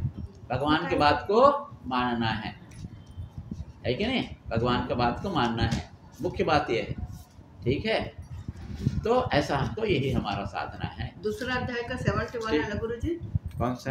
Speaker 1: भगवान की बात को मानना है कि नहीं, भगवान की बात को मानना है, मुख्य बात ये है, ठीक है। तो ऐसा हमको, यही हमारा साधना है।
Speaker 4: दूसरा अध्याय का 71 है ना गुरुजी,
Speaker 1: कौन सा?